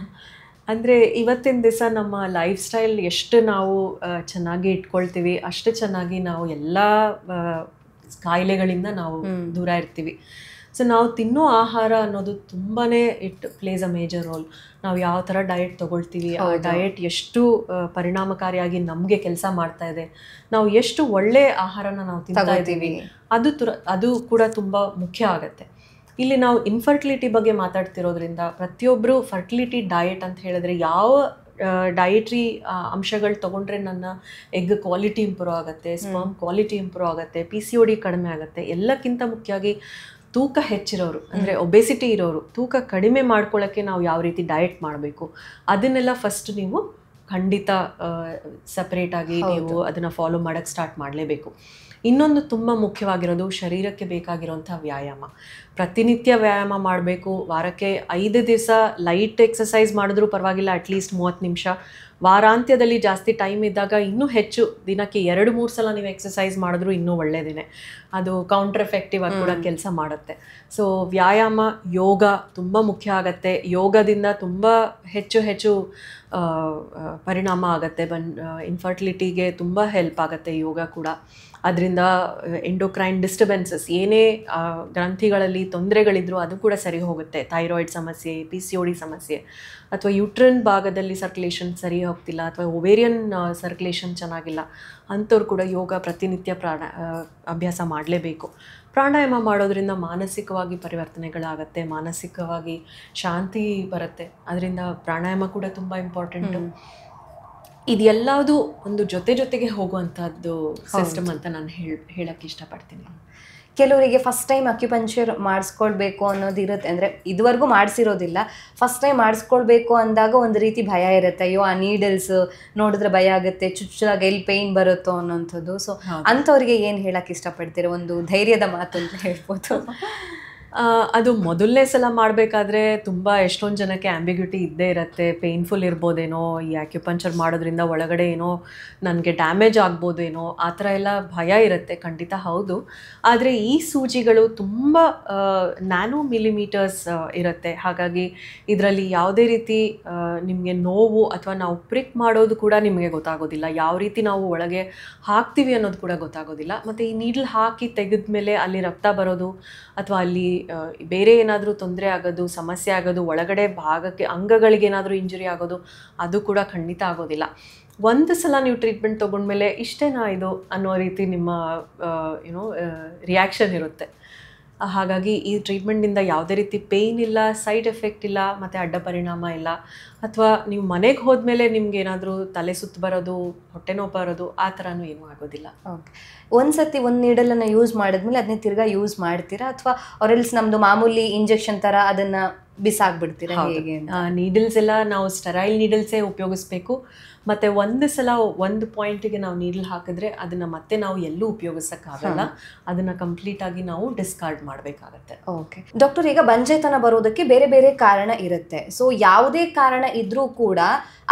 ಅಂದರೆ ಇವತ್ತಿನ ದಿವಸ ನಮ್ಮ ಲೈಫ್ ಸ್ಟೈಲ್ ಎಷ್ಟು ನಾವು ಚೆನ್ನಾಗಿ ಇಟ್ಕೊಳ್ತೀವಿ ಅಷ್ಟು ಚೆನ್ನಾಗಿ ನಾವು ಎಲ್ಲ ಕಾಯಿಲೆಗಳಿಂದ ನಾವು ದೂರ ಇರ್ತೀವಿ. ಸೊ ನಾವು ತಿನ್ನೋ ಆಹಾರ ಅನ್ನೋದು ತುಂಬಾ it place a major role. ನಾವು ಯಾವ ಥರ ಡಯಟ್ ತೊಗೊಳ್ತೀವಿ, ಆ ಡಯಟ್ ಎಷ್ಟು ಪರಿಣಾಮಕಾರಿಯಾಗಿ ನಮಗೆ ಕೆಲಸ ಮಾಡ್ತಾ ಇದೆ, ನಾವು ಎಷ್ಟು ಒಳ್ಳೆ ಆಹಾರನ ನಾವು ತಿಂತಾ ಇದ್ದೀವಿ, ಅದು ಕೂಡ ತುಂಬ ಮುಖ್ಯ ಆಗುತ್ತೆ. ಇಲ್ಲಿ ನಾವು ಇನ್ಫರ್ಟಿಲಿಟಿ ಬಗ್ಗೆ ಮಾತಾಡ್ತಿರೋದ್ರಿಂದ ಪ್ರತಿಯೊಬ್ಬರು ಫರ್ಟಿಲಿಟಿ ಡಯಟ್ ಅಂತ ಹೇಳಿದ್ರೆ ಯಾವ ಡಯಟ್ರಿ ಅಂಶಗಳು ತೊಗೊಂಡ್ರೆ ನನ್ನ ಎಗ್ ಕ್ವಾಲಿಟಿ ಇಂಪ್ರೂವ್ ಆಗುತ್ತೆ, ಸ್ಪರ್ಮ್ ಕ್ವಾಲಿಟಿ ಇಂಪ್ರೂವ್ ಆಗುತ್ತೆ, PCOD ಕಡಿಮೆ ಆಗುತ್ತೆ. ಎಲ್ಲಕ್ಕಿಂತ ಮುಖ್ಯವಾಗಿ ತೂಕ ಹೆಚ್ಚಿರೋರು ಅಂದರೆ ಒಬೆಸಿಟಿ ಇರೋರು ತೂಕ ಕಡಿಮೆ ಮಾಡ್ಕೊಳ್ಳೋಕ್ಕೆ ನಾವು ಯಾವ ರೀತಿ ಡಯಟ್ ಮಾಡಬೇಕು ಅದನ್ನೆಲ್ಲ ಫಸ್ಟ್ ನೀವು ಖಂಡಿತ ಸಪ್ರೇಟಾಗಿ ನೀವು ಅದನ್ನು ಫಾಲೋ ಮಾಡೋಕ್ಕೆ ಸ್ಟಾರ್ಟ್ ಮಾಡಲೇಬೇಕು. ಇನ್ನೊಂದು ತುಂಬ ಮುಖ್ಯವಾಗಿರೋದು ಶರೀರಕ್ಕೆ ಬೇಕಾಗಿರೋಂಥ ವ್ಯಾಯಾಮ. ಪ್ರತಿನಿತ್ಯ ವ್ಯಾಯಾಮ ಮಾಡಬೇಕು. ವಾರಕ್ಕೆ 5 ದಿವಸ ಲೈಟ್ ಎಕ್ಸಸೈಸ್ ಮಾಡಿದ್ರೂ ಪರವಾಗಿಲ್ಲ, ಅಟ್ಲೀಸ್ಟ್ 30 ನಿಮಿಷ. ವಾರಾಂತ್ಯದಲ್ಲಿ ಜಾಸ್ತಿ ಟೈಮ್ ಇದ್ದಾಗ ಇನ್ನೂ ಹೆಚ್ಚು, ದಿನಕ್ಕೆ 2-3 ಸಲ ನೀವು ಎಕ್ಸಸೈಸ್ ಮಾಡಿದ್ರೂ ಇನ್ನೂ ಒಳ್ಳೆಯದೇ. ಅದು ಕೌಂಟರ್ ಎಫೆಕ್ಟಿವ್ ಆಗಿ ಕೂಡ ಕೆಲಸ ಮಾಡುತ್ತೆ. ಸೊ ವ್ಯಾಯಾಮ, ಯೋಗ ತುಂಬ ಮುಖ್ಯ ಆಗುತ್ತೆ. ಯೋಗದಿಂದ ತುಂಬ ಹೆಚ್ಚು ಪರಿಣಾಮ ಆಗುತ್ತೆ. ಇನ್ಫರ್ಟಿಲಿಟಿಗೆ ತುಂಬ ಹೆಲ್ಪ್ ಆಗುತ್ತೆ ಯೋಗ ಕೂಡ. ಅದರಿಂದ ಎಂಡೋಕ್ರೈನ್ ಡಿಸ್ಟರ್ಬೆನ್ಸಸ್, ಏನೇ ಗ್ರಂಥಿಗಳಲ್ಲಿ ತೊಂದರೆಗಳಿದ್ರು ಅದು ಕೂಡ ಸರಿ ಹೋಗುತ್ತೆ. ಥೈರಾಯ್ಡ್ ಸಮಸ್ಯೆ, PCOD ಸಮಸ್ಯೆ, ಅಥವಾ ಯೂಟ್ರನ್ ಭಾಗದಲ್ಲಿ ಸರ್ಕ್ಯುಲೇಷನ್ ಸರಿ ಹೋಗ್ತಿಲ್ಲ, ಅಥವಾ ಒವೇರಿಯನ್ ಸರ್ಕ್ಯುಲೇಷನ್ ಚೆನ್ನಾಗಿಲ್ಲ ಅಂಥವ್ರು ಕೂಡ ಯೋಗ ಪ್ರತಿನಿತ್ಯ ಅಭ್ಯಾಸ ಮಾಡಲೇಬೇಕು. ಪ್ರಾಣಾಯಾಮ ಮಾಡೋದ್ರಿಂದ ಮಾನಸಿಕವಾಗಿ ಪರಿವರ್ತನೆಗಳಾಗತ್ತೆ, ಮಾನಸಿಕವಾಗಿ ಶಾಂತಿ ಬರುತ್ತೆ. ಅದರಿಂದ ಪ್ರಾಣಾಯಾಮ ಕೂಡ ತುಂಬ ಇಂಪಾರ್ಟೆಂಟು. ಇದೆಲ್ಲದು ಒಂದು ಜೊತೆಗೆ ಹೋಗುವಂಥದ್ದು ಸಿಸ್ಟಮ್ ಅಂತ ನಾನು ಹೇಳಕ್ಕೆ ಇಷ್ಟಪಡ್ತೀನಿ. ಕೆಲವರಿಗೆ ಫಸ್ಟ್ ಟೈಮ್ ಅಕ್ಯುಪಂಕ್ಚರ್ ಮಾಡಿಸ್ಕೊಳ್ಬೇಕು ಅನ್ನೋದು ಇರುತ್ತೆ, ಅಂದರೆ ಇದುವರೆಗೂ ಮಾಡಿಸಿರೋದಿಲ್ಲ. ಫಸ್ಟ್ ಟೈಮ್ ಮಾಡಿಸ್ಕೊಳ್ಬೇಕು ಅಂದಾಗ ಒಂದು ರೀತಿ ಭಯ ಇರುತ್ತೆ, ಅಯ್ಯೋ ಆ ನೀಡಲ್ಸ್ ನೋಡಿದ್ರೆ ಭಯ ಆಗುತ್ತೆ, ಚುಚ್ಚಾಗ ಎಲ್ಲಿ ಪೇಯ್ನ್ ಬರುತ್ತೋ ಅನ್ನೋಂಥದ್ದು. ಸೊ ಅಂಥವ್ರಿಗೆ ಏನು ಹೇಳಕ್ಕೆ ಇಷ್ಟಪಡ್ತೀರ? ಒಂದು ಧೈರ್ಯದ ಮಾತು ಅಂತ ಹೇಳ್ಬೋದು. ಅದು ಮೊದಲನೇ ಸಲ ಮಾಡಬೇಕಾದ್ರೆ ತುಂಬ ಎಷ್ಟೊಂದು ಜನಕ್ಕೆ ಆಂಬಿಗ್ಯೂಟಿ ಇದ್ದೇ ಇರುತ್ತೆ. ಪೇಯ್ನ್ಫುಲ್ ಇರ್ಬೋದೇನೋ, ಈ ಆಕ್ಯುಪಂಕ್ಚರ್ ಮಾಡೋದ್ರಿಂದ ಒಳಗಡೆ ಏನೋ ನನಗೆ ಡ್ಯಾಮೇಜ್ ಆಗ್ಬೋದೇನೋ, ಆ ಥರ ಎಲ್ಲ ಭಯ ಇರುತ್ತೆ. ಖಂಡಿತ ಹೌದು. ಆದರೆ ಈ ಸೂಜಿಗಳು ತುಂಬ ನ್ಯಾನೋ ಮಿಲಿಮೀಟರ್ಸ್ ಇರುತ್ತೆ. ಹಾಗಾಗಿ ಇದರಲ್ಲಿ ಯಾವುದೇ ರೀತಿ ನಿಮಗೆ ನೋವು ಅಥವಾ ನಾವು ಪ್ರಿಕ್ ಮಾಡೋದು ಕೂಡ ನಿಮಗೆ ಗೊತ್ತಾಗೋದಿಲ್ಲ. ಯಾವ ರೀತಿ ನಾವು ಒಳಗೆ ಹಾಕ್ತೀವಿ ಅನ್ನೋದು ಕೂಡ ಗೊತ್ತಾಗೋದಿಲ್ಲ. ಮತ್ತು ಈ ನೀಡಲ್ ಹಾಕಿ ತೆಗೆದ ಮೇಲೆ ಅಲ್ಲಿ ರಕ್ತ ಬರೋದು ಅಥವಾ ಅಲ್ಲಿ ಬೇರೆ ಏನಾದರೂ ತೊಂದರೆ ಆಗೋದು, ಸಮಸ್ಯೆ ಆಗೋದು, ಒಳಗಡೆ ಭಾಗಕ್ಕೆ ಅಂಗಗಳಿಗೆ ಏನಾದರೂ ಇಂಜುರಿ ಆಗೋದು ಅದು ಕೂಡ ಖಂಡಿತ ಆಗೋದಿಲ್ಲ. ಒಂದು ಸಲ ನೀವು ಟ್ರೀಟ್ಮೆಂಟ್ ತೊಗೊಂಡ್ಮೇಲೆ ಇಷ್ಟೇನಾ ಇದು ಅನ್ನೋ ರೀತಿ ನಿಮ್ಮ ರಿಯಾಕ್ಷನ್ ಇರುತ್ತೆ. ಹಾಗಾಗಿ ಈ ಟ್ರೀಟ್ಮೆಂಟಿಂದ ಯಾವುದೇ ರೀತಿ ಪೇಯ್ನ್ ಇಲ್ಲ, ಸೈಡ್ ಎಫೆಕ್ಟ್ ಇಲ್ಲ, ಮತ್ತು ಅಡ್ಡ ಪರಿಣಾಮ ಇಲ್ಲ. ಅಥವಾ ನೀವು ಮನೆಗೆ ಹೋದ್ಮೇಲೆ ನಿಮ್ಗೆ ಏನಾದರೂ ತಲೆ ಸುತ್ತು ಬರೋದು, ಹೊಟ್ಟೆ ನೋವು ಬರೋದು ಆ ಥರನೂ ಏನೂ ಆಗೋದಿಲ್ಲ. ಓಕೆ. ಒಂದು ಸತಿ ಒಂದು ನೀಡಲನ್ನು ಯೂಸ್ ಮಾಡಿದ್ಮೇಲೆ ಅದನ್ನೇ ತಿರ್ಗಾ ಯೂಸ್ ಮಾಡ್ತೀರಾ, ಅಥವಾ ಅವರೆಲ್ಸ್ ನಮ್ಮದು ಮಾಮೂಲಿ ಇಂಜೆಕ್ಷನ್ ಥರ ಅದನ್ನು ಬಿಸಾಕ್ಬಿಡ್ತೀರಾ? ಹೇಗೆ? ನೀಡಲ್ಸ್ ಎಲ್ಲ ನಾವು ಸ್ಟೆರೈಲ್ ನೀಡಲ್ಸೇ ಉಪಯೋಗಿಸ್ಬೇಕು. ಮತ್ತು ಒಂದು ಸಲ ಒಂದು ಪಾಯಿಂಟಿಗೆ ನಾವು ನೀಡಲ್ ಹಾಕಿದ್ರೆ ಅದನ್ನು ಮತ್ತೆ ನಾವು ಎಲ್ಲೂ ಉಪಯೋಗಿಸೋಕ್ಕಾಗಲ್ಲ. ಅದನ್ನು ಕಂಪ್ಲೀಟಾಗಿ ನಾವು ಡಿಸ್ಕಾರ್ಡ್ ಮಾಡಬೇಕಾಗತ್ತೆ. ಓಕೆ ಡಾಕ್ಟರ್, ಈಗ ಬಂಜೆತನ ಬರೋದಕ್ಕೆ ಬೇರೆ ಬೇರೆ ಕಾರಣ ಇರುತ್ತೆ. ಸೊ ಯಾವುದೇ ಕಾರಣ ಇದ್ರೂ ಕೂಡ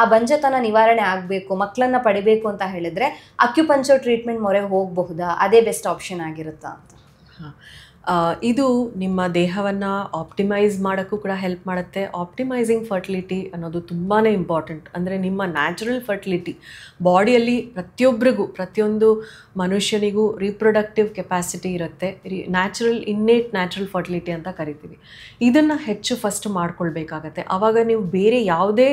ಆ ಬಂಜೆತನ ನಿವಾರಣೆ ಆಗಬೇಕು, ಮಕ್ಕಳನ್ನ ಪಡಿಬೇಕು ಅಂತ ಹೇಳಿದ್ರೆ ಅಕ್ಯುಪಂಕ್ಚರ್ ಟ್ರೀಟ್ಮೆಂಟ್ ಮೊರೆ ಹೋಗಬಹುದಾ? ಅದೇ ಬೆಸ್ಟ್ ಆಪ್ಷನ್ ಆಗಿರುತ್ತಾ ಅಂತ? ಇದು ನಿಮ್ಮ ದೇಹವನ್ನು ಆಪ್ಟಿಮೈಸ್ ಮಾಡೋಕ್ಕೂ ಕೂಡ ಹೆಲ್ಪ್ ಮಾಡುತ್ತೆ. ಆಪ್ಟಿಮೈಸಿಂಗ್ ಫರ್ಟಿಲಿಟಿ ಅನ್ನೋದು ತುಂಬಾ ಇಂಪಾರ್ಟೆಂಟ್. ಅಂದರೆ ನಿಮ್ಮ ನ್ಯಾಚುರಲ್ ಫರ್ಟಿಲಿಟಿ, ಬಾಡಿಯಲ್ಲಿ ಪ್ರತಿಯೊಂದು ಮನುಷ್ಯನಿಗೂ ರೀಪ್ರೊಡಕ್ಟಿವ್ ಕೆಪಾಸಿಟಿ ಇರುತ್ತೆ. ಇನ್ನೇಟ್ ನ್ಯಾಚುರಲ್ ಫರ್ಟಿಲಿಟಿ ಅಂತ ಕರಿತೀವಿ. ಇದನ್ನು ಹೆಚ್ಚು ಫಸ್ಟ್ ಮಾಡ್ಕೊಳ್ಬೇಕಾಗತ್ತೆ. ಆವಾಗ ನೀವು ಬೇರೆ ಯಾವುದೇ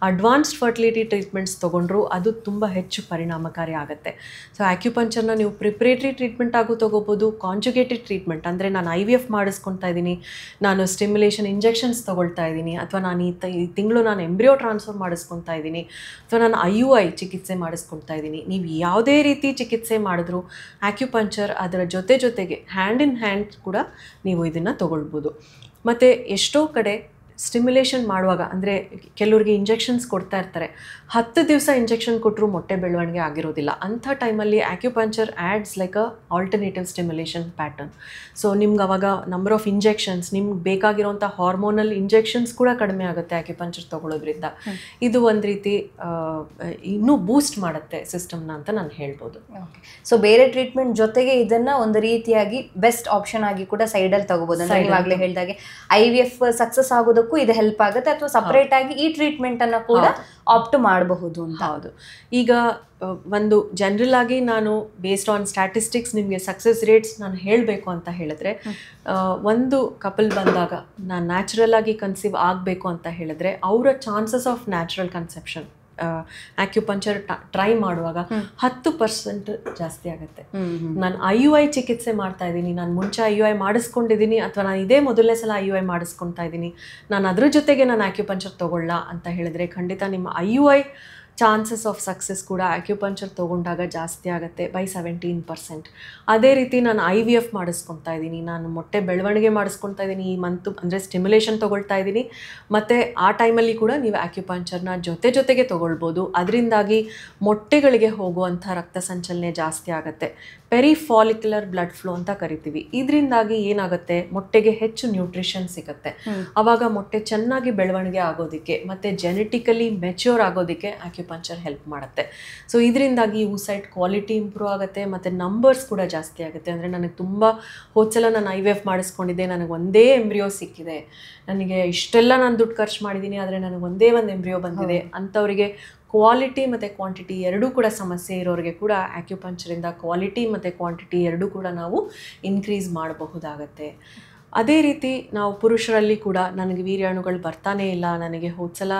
ಅಡ್ವಾನ್ಸ್ಡ್ ಫರ್ಟಿಲಿಟಿ ಟ್ರೀಟ್ಮೆಂಟ್ಸ್ ತೊಗೊಂಡ್ರೂ ಅದು ತುಂಬ ಹೆಚ್ಚು ಪರಿಣಾಮಕಾರಿ ಆಗುತ್ತೆ. ಸೊ ಆಕ್ಯುಪಂಕ್ಚರ್ನ ನೀವು ಪ್ರಿಪ್ರೇಟರಿ ಟ್ರೀಟ್ಮೆಂಟ್ ಆಗೂ ತೊಗೋಬೋದು, ಕಾಂಜುಗೇಟೆಡ್ ಟ್ರೀಟ್ಮೆಂಟ್ ಅಂದರೆ ನಾನು IVF ಮಾಡಿಸ್ಕೊತಾ ಇದ್ದೀನಿ, ನಾನು ಸ್ಟಿಮ್ಯುಲೇಷನ್ ಇಂಜೆಕ್ಷನ್ಸ್ ತೊಗೊಳ್ತಾ ಇದ್ದೀನಿ, ಅಥವಾ ನಾನು ಈ ತಿಂಗಳು ನಾನು ಎಂಬ್ರಿಯೋ ಟ್ರಾನ್ಸ್ಫರ್ ಮಾಡಿಸ್ಕೊತಾ ಇದ್ದೀನಿ, ಅಥವಾ ನಾನು IUI ಚಿಕಿತ್ಸೆ ಮಾಡಿಸ್ಕೊತಾ ಇದ್ದೀನಿ. ನೀವು ಯಾವುದೇ ರೀತಿ ಚಿಕಿತ್ಸೆ ಮಾಡಿದ್ರೂ ಆಕ್ಯುಪಂಕ್ಚರ್ ಅದರ ಜೊತೆಗೆ ಹ್ಯಾಂಡ್ ಇನ್ ಹ್ಯಾಂಡ್ ಕೂಡ ನೀವು ಇದನ್ನು ತೊಗೊಳ್ಬೋದು. ಮತ್ತು ಎಷ್ಟೋ ಕಡೆ ಸ್ಟಿಮ್ಯುಲೇಷನ್ ಮಾಡುವಾಗ, ಅಂದರೆ ಕೆಲವ್ರಿಗೆ ಇಂಜೆಕ್ಷನ್ಸ್ ಕೊಡ್ತಾ ಇರ್ತಾರೆ, 10 ದಿವಸ ಇಂಜೆಕ್ಷನ್ ಕೊಟ್ಟರು ಮೊಟ್ಟೆ ಬೆಳವಣಿಗೆ ಆಗಿರೋದಿಲ್ಲ. ಅಂಥ ಟೈಮಲ್ಲಿ acupuncture ads like a alternative stimulation pattern. So ನಿಮ್ಗೆ ಅವಾಗ ನಂಬರ್ ಆಫ್ ಇಂಜೆಕ್ಷನ್ಸ್, ನಿಮ್ಗೆ ಬೇಕಾಗಿರೋಂಥ ಹಾರ್ಮೋನಲ್ ಇಂಜೆಕ್ಷನ್ಸ್ ಕೂಡ ಕಡಿಮೆ ಆಗುತ್ತೆ ಆಕ್ಯುಪಂಕ್ಚರ್ ತೊಗೊಳೋದ್ರಿಂದ. ಇದು ಒಂದು ರೀತಿ ಇನ್ನೂ ಬೂಸ್ಟ್ ಮಾಡುತ್ತೆ ಸಿಸ್ಟಮ್ನ ಅಂತ ನಾನು ಹೇಳ್ಬೋದು. ಸೊ ಬೇರೆ ಟ್ರೀಟ್ಮೆಂಟ್ ಜೊತೆಗೆ ಇದನ್ನು ಒಂದು ರೀತಿಯಾಗಿ ಬೆಸ್ಟ್ ಆಪ್ಷನ್ ಆಗಿ ಕೂಡ ಸೈಡಲ್ಲಿ ತಗೋಬೋದು. ಅಂದರೆ ನೀವಾಗಲೇ ಹೇಳಿದಾಗೆ IVF ಸಕ್ಸಸ್ ಆಗೋದಕ್ಕೂ ಆಗೋದಕ್ಕೂ ಇದು ಹೆಲ್ಪ್ ಆಗುತ್ತೆ, ಅಥವಾ ಸಪರೇಟ್ ಆಗಿ ಈ ಟ್ರೀಟ್ಮೆಂಟ್ ಅನ್ನ ಕೂಡ ಆಪ್ಟ್ ಮಾಡಬಹುದು ಅಂತ? ಹೌದು. ಈಗ ಒಂದು ಜನರಲ್ ಆಗಿ ನಾನು ಬೇಸ್ಡ್ ಆನ್ ಸ್ಟ್ಯಾಟಿಸ್ಟಿಕ್ಸ್ ನಿಮಗೆ ಸಕ್ಸಸ್ ರೇಟ್ಸ್ ನಾನು ಹೇಳಬೇಕು ಅಂತ ಹೇಳಿದ್ರೆ, ಒಂದು ಕಪಲ್ ಬಂದಾಗ ನಾನು ನ್ಯಾಚುರಲ್ ಆಗಿ ಕನ್ಸೀವ್ ಆಗಬೇಕು ಅಂತ ಹೇಳಿದ್ರೆ ಅವರ chances of natural conception acupuncture try ಮಾಡುವಾಗ 10% ಜಾಸ್ತಿ ಆಗುತ್ತೆ. ನಾನು IUI ಚಿಕಿತ್ಸೆ ಮಾಡ್ತಾ ಇದ್ದೀನಿ, ನಾನು ಮುಂಚೆ IUI ಮಾಡಿಸ್ಕೊಂಡಿದ್ದೀನಿ, ಅಥವಾ ನಾನು ಇದೇ ಮೊದಲನೇ ಸಲ IUI ಮಾಡಿಸ್ಕೊತಾ ಇದ್ದೀನಿ, ನಾನು ಅದ್ರ ಜೊತೆಗೆ ನಾನು ಆಕ್ಯುಪಂಚರ್ ತೊಗೊಳ್ಳ ಅಂತ ಹೇಳಿದ್ರೆ ಖಂಡಿತ ನಿಮ್ಮ IUI ಚಾನ್ಸಸ್ ಆಫ್ ಸಕ್ಸಸ್ ಕೂಡ ಆಕ್ಯುಪಂಚರ್ ತೊಗೊಂಡಾಗ ಜಾಸ್ತಿ ಆಗುತ್ತೆ ಬೈ 17%. ಅದೇ ರೀತಿ ನಾನು IVF ಮಾಡಿಸ್ಕೊತಾ ಇದ್ದೀನಿ, ನಾನು ಮೊಟ್ಟೆ ಬೆಳವಣಿಗೆ ಮಾಡಿಸ್ಕೊತಾ ಇದ್ದೀನಿ, ಈ ಮಂತು ಅಂದರೆ ಸ್ಟಿಮ್ಯುಲೇಷನ್ ತೊಗೊಳ್ತಾ ಇದ್ದೀನಿ, ಮತ್ತು ಆ ಟೈಮಲ್ಲಿ ಕೂಡ ನೀವು ಆಕ್ಯುಪಂಚರ್ನ ಜೊತೆಗೆ ತೊಗೊಳ್ಬೋದು. ಅದರಿಂದಾಗಿ ಮೊಟ್ಟೆಗಳಿಗೆ ಹೋಗುವಂಥ ರಕ್ತ ಸಂಚಲನೆ ಜಾಸ್ತಿ ಆಗುತ್ತೆ. ಪೆರಿಫಾಲಿಕ್ಯುಲರ್ ಬ್ಲಡ್ ಫ್ಲೋ ಅಂತ ಕರಿತೀವಿ. ಇದರಿಂದಾಗಿ ಏನಾಗುತ್ತೆ, ಮೊಟ್ಟೆಗೆ ಹೆಚ್ಚು ನ್ಯೂಟ್ರಿಷನ್ ಸಿಗುತ್ತೆ. ಆವಾಗ ಮೊಟ್ಟೆ ಚೆನ್ನಾಗಿ ಬೆಳವಣಿಗೆ ಆಗೋದಕ್ಕೆ ಮತ್ತು ಜೆನೆಟಿಕಲಿ ಮೆಚ್ಯೂರ್ ಆಗೋದಕ್ಕೆ ಆಕ್ಯುಪಂಚರ್ ಹೆಲ್ಪ್ ಮಾಡುತ್ತೆ. ಸೊ ಇದರಿಂದಾಗಿ ಊಸೈಟ್ ಕ್ವಾಲಿಟಿ ಇಂಪ್ರೂವ್ ಆಗುತ್ತೆ ಮತ್ತು ನಂಬರ್ಸ್ ಕೂಡ ಜಾಸ್ತಿ ಆಗುತ್ತೆ. ಅಂದರೆ ನನಗೆ ತುಂಬ ಹೋದ್ಸಲ ನಾನು IVF ಮಾಡಿಸ್ಕೊಂಡಿದ್ದೆ, ನನಗೆ ಒಂದೇ ಎಂಬ್ರಿಯೋ ಸಿಕ್ಕಿದೆ, ನನಗೆ ಇಷ್ಟೆಲ್ಲ ನಾನು ದುಡ್ಡು ಖರ್ಚು ಮಾಡಿದ್ದೀನಿ, ಆದರೆ ನನಗೆ ಒಂದೇ ಒಂದು ಎಂಬ್ರಿಯೋ ಬಂದಿದೆ ಅಂಥವರಿಗೆ ಕ್ವಾಲಿಟಿ ಮತ್ತು ಕ್ವಾಂಟಿಟಿ ಎರಡೂ ಕೂಡ ಸಮಸ್ಯೆ ಇರೋರಿಗೆ ಕೂಡ ಆಕ್ಯುಪಂಚರಿಂದ ಕ್ವಾಲಿಟಿ ಮತ್ತು ಕ್ವಾಂಟಿಟಿ ಎರಡೂ ಕೂಡ ನಾವು ಇನ್ಕ್ರೀಸ್ ಮಾಡಬಹುದಾಗತ್ತೆ. ಅದೇ ರೀತಿ ನಾವು ಪುರುಷರಲ್ಲಿ ಕೂಡ ನನಗೆ ವೀರ್ಯಾಣುಗಳು ಬರ್ತಾನೇ ಇಲ್ಲ, ನನಗೆ ಹೋದ್ಸಲ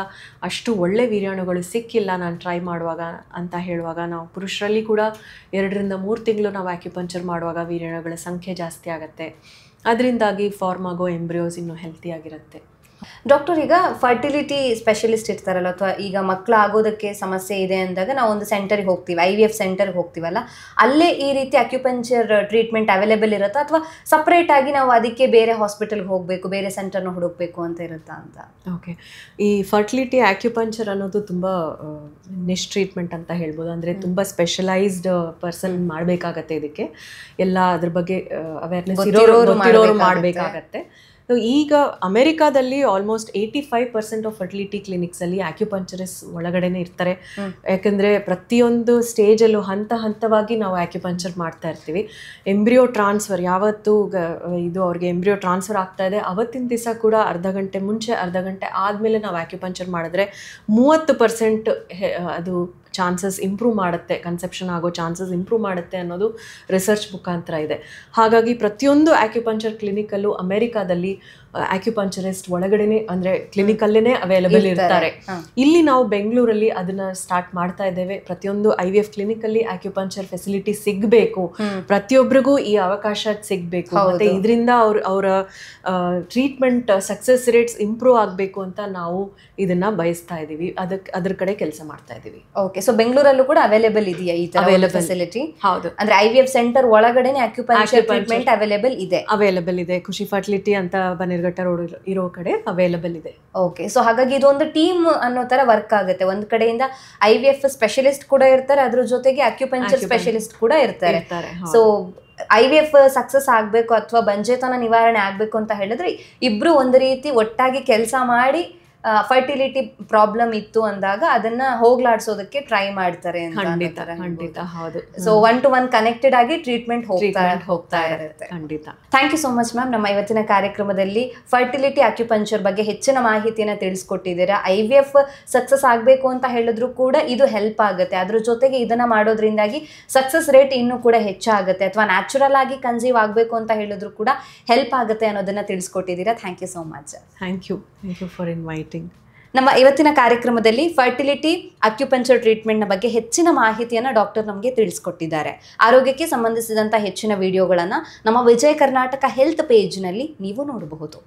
ಅಷ್ಟು ಒಳ್ಳೆ ವೀರ್ಯಾಣುಗಳು ಸಿಕ್ಕಿಲ್ಲ ನಾನು ಟ್ರೈ ಮಾಡುವಾಗ ಅಂತ ಹೇಳುವಾಗ, ನಾವು ಪುರುಷರಲ್ಲಿ ಕೂಡ 2 ರಿಂದ 3 ತಿಂಗಳು ನಾವು ಆಕ್ಯುಪಂಚರ್ ಮಾಡುವಾಗ ವೀರ್ಯಾಣುಗಳ ಸಂಖ್ಯೆ ಜಾಸ್ತಿ ಆಗುತ್ತೆ. ಅದರಿಂದಾಗಿ ಫಾರ್ಮ್ ಆಗೋ ಎಂಬ್ರಿಯೋಸ್ ಇನ್ನೂ ಹೆಲ್ತಿಯಾಗಿರುತ್ತೆ. ಡಾಕ್ಟರ್, ಈಗ ಫರ್ಟಿಲಿಟಿ ಸ್ಪೆಷಲಿಸ್ಟ್ ಇರ್ತಾರಲ್ಲ, ಅಥವಾ ಈಗ ಮಕ್ಕಳು ಆಗೋದಕ್ಕೆ ಸಮಸ್ಯೆ ಇದೆ ಅಂದಾಗ ನಾವು ಒಂದು ಸೆಂಟರ್ಗೆ ಹೋಗ್ತೀವಿ, IVF ಸೆಂಟರ್ಗೆ ಹೋಗ್ತೀವಲ್ಲ, ಅಲ್ಲೇ ಈ ರೀತಿ ಅಕ್ಯುಪಂಚರ್ ಟ್ರೀಟ್ಮೆಂಟ್ ಅವೈಲೇಬಲ್ ಇರುತ್ತಾ, ಅಥವಾ ಸಪ್ರೇಟ್ ಆಗಿ ನಾವು ಅದಕ್ಕೆ ಬೇರೆ ಹಾಸ್ಪಿಟಲ್ಗೆ ಹೋಗಬೇಕು, ಬೇರೆ ಸೆಂಟರ್ನ ಹುಡುಕಬೇಕು ಅಂತ ಇರುತ್ತಾ ಅಂತ? ಓಕೆ, ಈ ಫರ್ಟಿಲಿಟಿ ಆಕ್ಯುಪಂಚರ್ ಅನ್ನೋದು ತುಂಬ ನಿಶ್ ಟ್ರೀಟ್ಮೆಂಟ್ ಅಂತ ಹೇಳ್ಬೋದು. ಅಂದರೆ ತುಂಬ ಸ್ಪೆಷಲೈಸ್ಡ್ ಪರ್ಸನ್ ಮಾಡಬೇಕಾಗತ್ತೆ, ಇದಕ್ಕೆ ಎಲ್ಲ ಅದ್ರ ಬಗ್ಗೆ ಅವೇರ್ನೆಸ್ ಇರೋರು ಮಾಡಬೇಕಾಗತ್ತೆ. ಈಗ ಅಮೆರಿಕಾದಲ್ಲಿ ಆಲ್ಮೋಸ್ಟ್ 85% ಆಫ್ ಫರ್ಟಿಲಿಟಿ ಕ್ಲಿನಿಕ್ಸಲ್ಲಿ ಆಕ್ಯುಪಂಚರಿಸ್ಟ್ ಒಳಗಡೆನೇ ಇರ್ತಾರೆ. ಯಾಕಂದರೆ ಪ್ರತಿಯೊಂದು ಸ್ಟೇಜಲ್ಲೂ ಹಂತವಾಗಿ ನಾವು ಆಕ್ಯುಪಂಚರ್ ಮಾಡ್ತಾ ಇರ್ತೀವಿ. ಎಂಬ್ರಿಯೋ ಟ್ರಾನ್ಸ್ಫರ್ ಯಾವತ್ತು ಇದು ಅವ್ರಿಗೆ ಎಂಬ್ರಿಯೋ ಟ್ರಾನ್ಸ್ಫರ್ ಆಗ್ತಾ ಇದೆ ಅವತ್ತಿನ ದಿವಸ ಕೂಡ ಅರ್ಧ ಗಂಟೆ ಮುಂಚೆ ಅರ್ಧ ಗಂಟೆ ಆದಮೇಲೆ ನಾವು ಆಕ್ಯುಪಂಚರ್ ಮಾಡಿದ್ರೆ 30% ಅದು ಚಾನ್ಸಸ್ ಇಂಪ್ರೂವ್ ಮಾಡುತ್ತೆ, ಕನ್ಸೆಪ್ಷನ್ ಆಗೋ ಚಾನ್ಸಸ್ ಇಂಪ್ರೂವ್ ಮಾಡುತ್ತೆ ಅನ್ನೋದು ರಿಸರ್ಚ್ ಮುಖಾಂತರ ಇದೆ. ಹಾಗಾಗಿ ಪ್ರತಿಯೊಂದು ಆಕ್ಯುಪಂಚರ್ ಕ್ಲಿನಿಕಲ್ಲೂ ಅಮೆರಿಕಾದಲ್ಲಿ ಆಕ್ಯುಪಂಚರಿಸ್ಟ್ ಒಳಗಡೆನೆ ಅಂದರೆ ಕ್ಲಿನಿಕಲ್ಲೇ ಅವೈಲಬಲ್ ಇರ್ತಾರೆ. ಇಲ್ಲಿ ನಾವು ಬೆಂಗಳೂರಲ್ಲಿ ಅದನ್ನ ಸ್ಟಾರ್ಟ್ ಮಾಡ್ತಾ ಇದ್ದೇವೆ. ಪ್ರತಿಯೊಂದು IVF ಕ್ಲಿನಿಕಲ್ಲಿ ಆಕ್ಯುಪಂಚರ್ ಫೆಸಿಲಿಟಿ ಸಿಗಬೇಕು, ಪ್ರತಿಯೊಬ್ಬರಿಗೂ ಈ ಅವಕಾಶ ಸಿಗಬೇಕು, ಮತ್ತೆ ಇದರಿಂದ ಅವರ ಟ್ರೀಟ್ಮೆಂಟ್ ಸಕ್ಸಸ್ ರೇಟ್ಸ್ ಇಂಪ್ರೂವ್ ಆಗಬೇಕು ಅಂತ ನಾವು ಇದನ್ನ ಬಯಸ್ತಾ ಇದ್ದೀವಿ. ಅದ್ರ ಕಡೆ ಕೆಲಸ ಮಾಡ್ತಾ ಇದ್ದೀವಿ. ಓಕೆ, ಸೊ ಬೆಂಗಳೂರಲ್ಲೂ ಕೂಡ ಅವೈಲೇಬಲ್ ಇದೆಯಾ ಈ ತರ ಫೆಸಿಲಿಟಿ? ಹೌದು, ಅಂದ್ರೆ IVF ಸೆಂಟರ್ ಒಳಗಡೆನೆ ಆಕ್ಯುಪಂಚರ್ ಟ್ರೀಟ್ಮೆಂಟ್ ಅವೈಲೇಬಲ್ ಇದೆ. ಖುಷಿ ಫರ್ಟಿಲಿಟಿ ಅಂತ ಬನ್ನಿರ್ಘಟ್ಟ ರೋಡ್ ಇರೋ ಕಡೆ ಅವೈಲೇಬಲ್ ಇದೆ. ಓಕೆ, ಸೊ ಹಾಗಾಗಿ ಇದೊಂದು ಟೀಮ್ ಅನ್ನೋ ತರ ವರ್ಕ್ ಆಗುತ್ತೆ. ಒಂದ್ ಕಡೆಯಿಂದ IVF ಸ್ಪೆಷಲಿಸ್ಟ್ ಕೂಡ ಇರ್ತಾರೆ, ಅದ್ರ ಜೊತೆಗೆ ಅಕ್ಯುಪಂಚರ್ ಸ್ಪೆಷಲಿಸ್ಟ್ ಕೂಡ ಇರ್ತಾರೆ. ಸೊ IVF ಸಕ್ಸಸ್ ಆಗ್ಬೇಕು ಅಥವಾ ಬಂಜೆತನ ನಿವಾರಣೆ ಆಗ್ಬೇಕು ಅಂತ ಹೇಳಿದ್ರೆ ಇಬ್ರು ಒಂದು ರೀತಿ ಒಟ್ಟಾಗಿ ಕೆಲಸ ಮಾಡಿ ಫರ್ಟಿಲಿಟಿ ಪ್ರಾಬ್ಲಮ್ ಇತ್ತು ಅಂದಾಗ ಅದನ್ನ ಹೋಗ್ಲಾಡ್ಸೋದಕ್ಕೆ ಟ್ರೈ ಮಾಡ್ತಾರೆ. ಸೊ 1 to 1 ಕನೆಕ್ಟೆಡ್ ಆಗಿ ಟ್ರೀಟ್ಮೆಂಟ್ ಹೋಗ್ತಾ ಇರುತ್ತೆ. Thank you so much ma'am. ನಮ್ಮ ಇವತ್ತಿನ ಕಾರ್ಯಕ್ರಮದಲ್ಲಿ ಫರ್ಟಿಲಿಟಿ ಅಕ್ಯುಪಂಚರ್ ಬಗ್ಗೆ ಹೆಚ್ಚಿನ ಮಾಹಿತಿಯನ್ನ ತಿಳಿಸ್ಕೊಟ್ಟಿದ್ದೀರಾ. IVF ಸಕ್ಸಸ್ ಆಗಬೇಕು ಅಂತ ಹೇಳಿದ್ರು ಕೂಡ ಇದು ಹೆಲ್ಪ್ ಆಗುತ್ತೆ, ಅದ್ರ ಜೊತೆಗೆ ಇದನ್ನ ಮಾಡೋದ್ರಿಂದಾಗಿ ಸಕ್ಸಸ್ ರೇಟ್ ಇನ್ನೂ ಕೂಡ ಹೆಚ್ಚಾಗುತ್ತೆ, ಅಥವಾ ನ್ಯಾಚುರಲ್ ಆಗಿ ಕನ್ಸೀವ್ ಆಗಬೇಕು ಅಂತ ಹೇಳಿದ್ರು ಕೂಡ ಹೆಲ್ಪ್ ಆಗುತ್ತೆ ಅನ್ನೋದನ್ನ ತಿಳಿಸ್ಕೊಟ್ಟಿದ್ದೀರಾ. Thank you so much. Thank you for inviting. ನಮ್ಮ ಇವತ್ತಿನ ಕಾರ್ಯಕ್ರಮದಲ್ಲಿ ಫರ್ಟಿಲಿಟಿ ಅಕ್ಯುಪಂಚರ್ ಟ್ರೀಟ್ಮೆಂಟ್ನ ಬಗ್ಗೆ ಹೆಚ್ಚಿನ ಮಾಹಿತಿಯನ್ನು ಡಾಕ್ಟರ್ ನಮಗೆ ತಿಳಿಸ್ಕೊಟ್ಟಿದ್ದಾರೆ. ಆರೋಗ್ಯಕ್ಕೆ ಸಂಬಂಧಿಸಿದಂಥ ಹೆಚ್ಚಿನ ವಿಡಿಯೋಗಳನ್ನು ನಮ್ಮ ವಿಜಯ ಕರ್ನಾಟಕ ಹೆಲ್ತ್ ಪೇಜ್ನಲ್ಲಿ ನೀವು ನೋಡಬಹುದು.